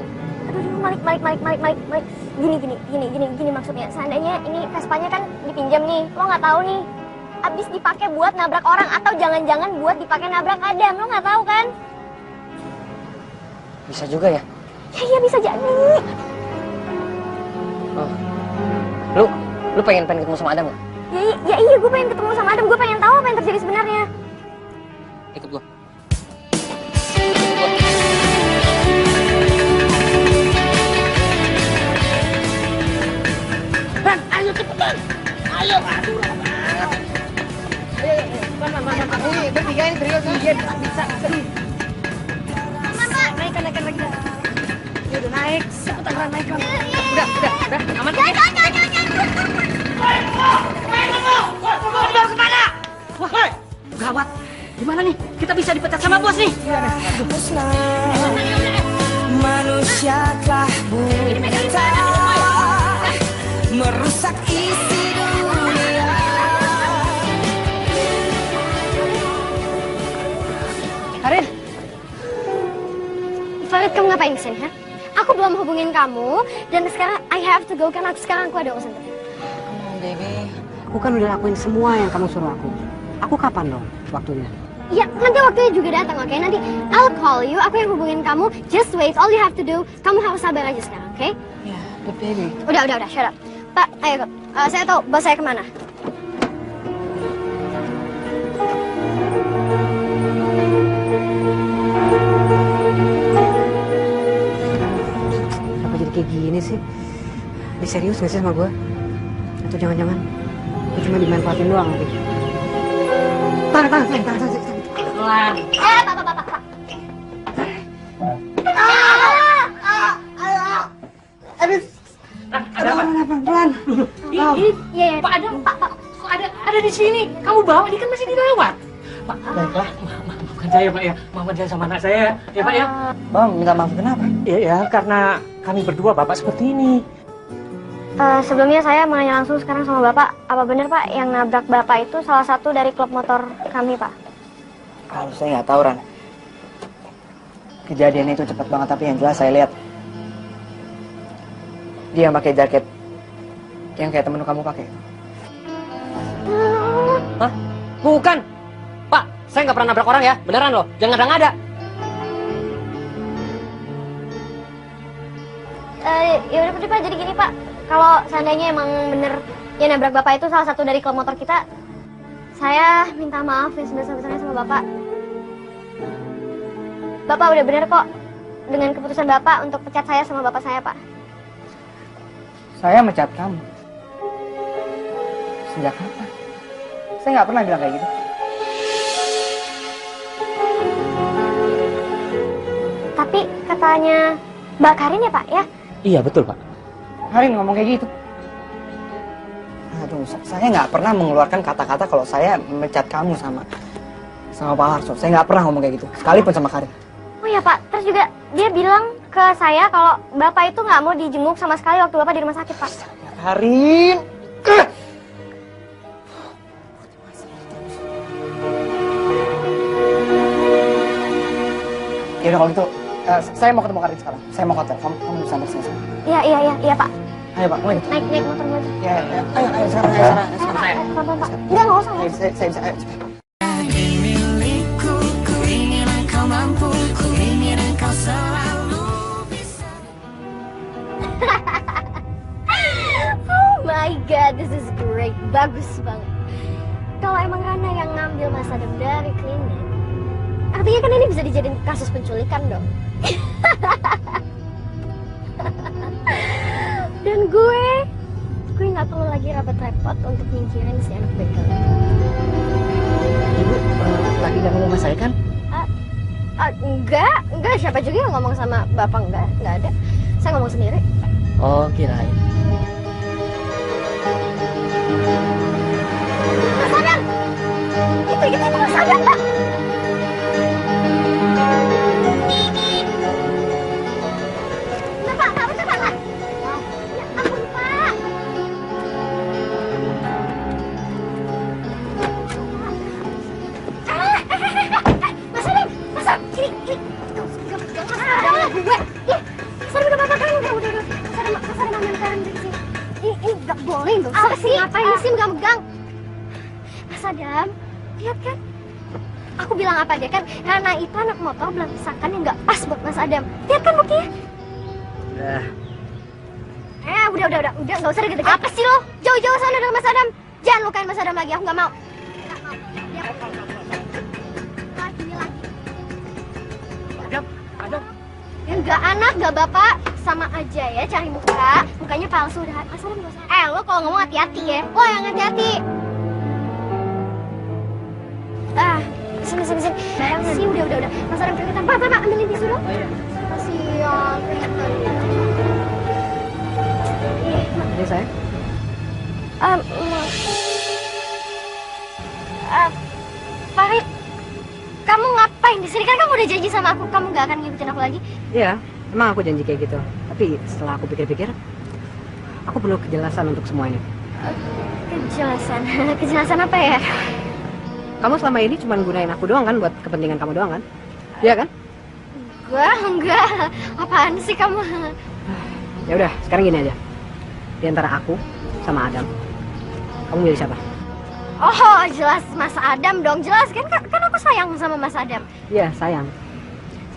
Aduh, balik. Gini maksudnya. Seandainya ini Vespanya kan dipinjam nih, lo nggak tahu nih. Abis dipakai buat nabrak orang atau jangan-jangan buat dipakai nabrak Adam, lo nggak tahu kan? Bisa juga ya? Ya iya bisa jadi. Oh. Lu pengen ketemu sama Adam nggak? Ya iya, gue pengen ketemu sama Adam. Gue pengen tahu apa yang terjadi sebenarnya. Ikut gue. Ran, ayo cepetan. Ayo, aduh lama banget. Ayo, mana. Ini bertiga ini trio nih. Bisa. Naik lagi. Ya udah naik. Cepetan Ran, naik Ran. Udah. Aman. Jangan. Mau kemana? Wah, gawat. Gimana nih? Kita bisa dipecat sama bos nih. Manusia telah buta, merusak isi dunia. Radit, kamu ngapain di sini, ha? Aku belum hubungin kamu, dan sekarang I have to go karena sekarang aku ada urusan penting. Baby, aku kan udah lakuin semua yang kamu suruh aku. Aku kapan dong waktunya? Ya, nanti waktunya juga datang, oke? Nanti I'll call you, aku yang hubungin kamu. Just wait, all you have to do, kamu harus sabar aja sekarang, oke? Ya, but baby. Udah, shut up. Pak, ayo, saya tahu bos saya kemana. Kenapa jadi kayak gini sih? Dia serius gak sih sama gue? Atau jangan-jangan gue cuma dimanfaatin doang lagi? Tangan. Pelan. Pak. Ada apa? Pelan. Iya, Pak Adam, Pak, kok ada di sini? Kamu bawa, dia kan masih dilewat. Pak, Baiklah. maafkan saya Pak ya, maafkan saya sama anak saya ya Pak ya. Bang, minta maaf kenapa? Ya, karena kami berdua Bapak seperti ini. Sebelumnya saya mau nanya langsung sekarang sama Bapak, apa benar Pak yang nabrak Bapak itu salah satu dari klub motor kami Pak? Kalau saya nggak tahu, Ran. Kejadian itu cepat banget, tapi yang jelas saya lihat dia pakai jaket yang kayak temen kamu pakai. Hah? Bukan. Pak, saya nggak pernah nabrak orang ya, beneran loh. Jangan ngada-ngada. Ya udah Pak, jadi gini Pak, kalau seandainya emang bener yang nabrak Bapak itu salah satu dari klub motor kita, saya minta maaf yang sebesar-besarnya sama Bapak. Bapak udah bener kok dengan keputusan Bapak untuk pecat saya sama Bapak saya Pak. Saya mecat kamu. Sejak kapan? Saya nggak pernah bilang kayak gitu. Tapi katanya Mbak Karin ya Pak ya? Iya betul Pak. Karin ngomong kayak gitu. Aduh, saya nggak pernah mengeluarkan kata-kata kalau saya mecat kamu sama Pak Harso. Saya nggak pernah ngomong kayak gitu, sekalipun sama Karin. Oh ya Pak, terus juga dia bilang ke saya kalau Bapak itu nggak mau dijenguk sama sekali waktu Bapak di rumah sakit Pak. Karin. Ya udah kalau gitu, saya mau ketemu Karin sekarang. Saya mau ke hotel. Kamu bisa sampai sini. Iya Pak. Ayo Pak, ayo. Naik motor dulu aja. Ya, ayo sekarang, ayo sekarang. Pelan-pelan Pak. Enggak usah. Ayo, saya bisa, ayo. milikku, ku ingin engkau mampu, ku ingin engkau selalu bisa. Oh my god, this is great. Bagus banget. Kalau emang Rana yang ngambil Mas Adam dari klinik, artinya kan ini bisa dijadiin kasus penculikan dong. Dan gue nggak perlu lagi repot-repot untuk nyingkirin si anak begal itu. Ibu lagi nggak ngomong sama saya kan? Enggak, siapa juga yang ngomong sama bapak, enggak ada. Saya ngomong sendiri. Oh kirain. Mas Adam! Itu Mas Adam, Pak! Pak, betul, Pak! Ya ampun, Pak! Mas Adam, sini! Mas Adam, gue! Mas Adam udah apa-apa kan? Udah. Mas Adam ambil Karen dari sini. Ini gak boleh, dong. Apa sih? Ngapain sih megang-megang? Mas Adam, lihat kan? Aku bilang apa dia kan? Karena itu anak motor bilang pisakan yang gak pas buat Mas Adam. Lihat kan buktinya? Udah. Udah, gak usah deket-deket. Apa sih lo? Jauh-jauh sana dari Mas Adam. Jangan lukain Mas Adam lagi, aku gak mau. Adam. Enggak anak, enggak bapak. Sama aja ya, cari muka. Mukanya palsu udah. Mas Adam gak usah. Lo kalau ngomong hati-hati ya. Lo yang hati-hati. Sini. Sini, udah. Mas Adam keringetan. Pak, ambilin tisu dong. Kasian, keringetan. Ini saya. Farid, kamu ngapain di sini? Kan kamu udah janji sama aku, kamu gak akan ngikutin aku lagi. Iya, emang aku janji kayak gitu. Tapi setelah aku pikir-pikir, aku perlu kejelasan untuk semua ini. Kejelasan? Kejelasan apa ya? Kamu selama ini cuma gunain aku doang kan buat kepentingan kamu doang kan? Iya kan? Enggak. Apaan sih kamu? Ya udah, sekarang gini aja. Di antara aku sama Adam, kamu milih siapa? Oh, jelas Mas Adam dong. Jelas kan aku sayang sama Mas Adam. Iya, sayang.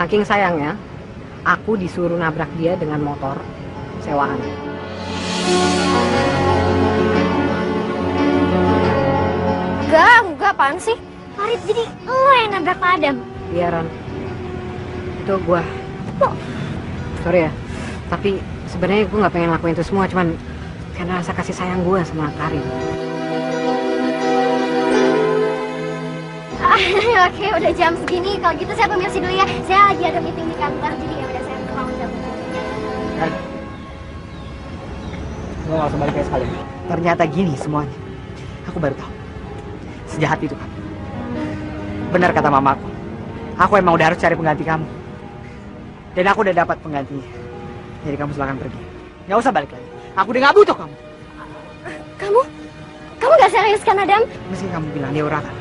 Saking sayangnya, aku disuruh nabrak dia dengan motor sewaan. Enggak, apaan sih? Farid, jadi lo yang nabrak Pak Adam? Iya, Ron. Itu gua. Sorry ya, tapi sebenarnya gue nggak pengen lakuin itu semua, cuman karena rasa kasih sayang gue sama Karin. Oke, udah jam segini. Kalau gitu saya permisi dulu ya. Saya lagi ada meeting di kantor, jadi ya udah saya mau cabut. Gue gak usah balik kayak sekali. Ternyata gini semuanya. Aku baru tahu. Sejahat itu kan. Benar kata mamaku. Aku emang udah harus cari pengganti kamu. Dan aku udah dapat penggantinya. Jadi kamu silakan pergi. Gak usah balik lagi. Aku udah gak butuh kamu. Kamu gak serius kan, Adam? Meski kamu bilang dia urakan.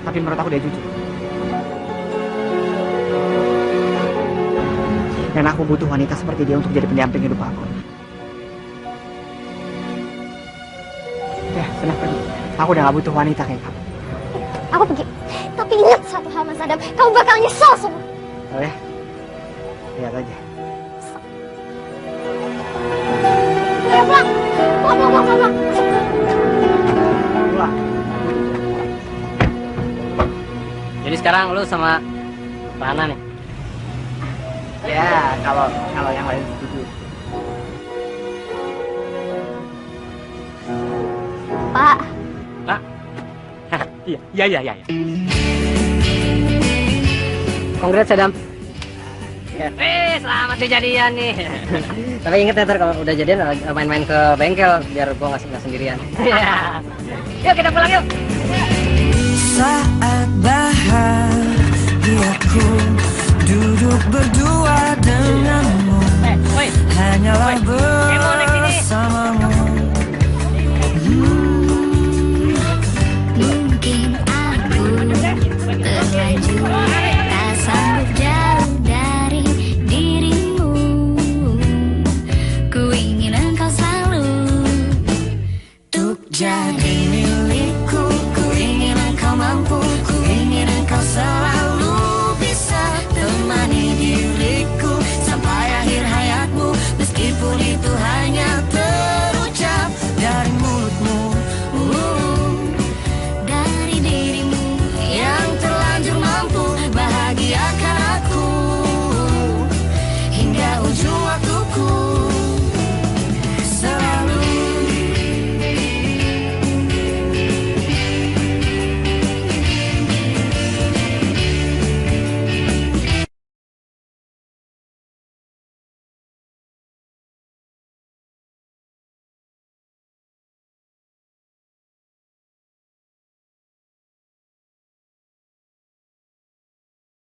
Tapi menurut aku dia jujur. Dan aku butuh wanita seperti dia untuk jadi pendamping hidup aku. Ya, sudah pergi. Aku udah gak butuh wanita kayak kamu. Aku pergi. Tapi ingat satu hal, Mas Adam. Kamu bakal nyesel semua. Oh ya? Lihat aja. Pulang. Pulang. Jadi sekarang lu sama Rana nih? Ya, kalau yang lain setuju. Pak. Pak? Iya. Congrats, Adam. Selamat kejadian nih. Tapi inget ya, ntar kalau udah jadian main-main ke bengkel biar gue nggak sendirian. Yuk kita pulang yuk. Saat bahagiaku duduk berdua denganmu, hanyalah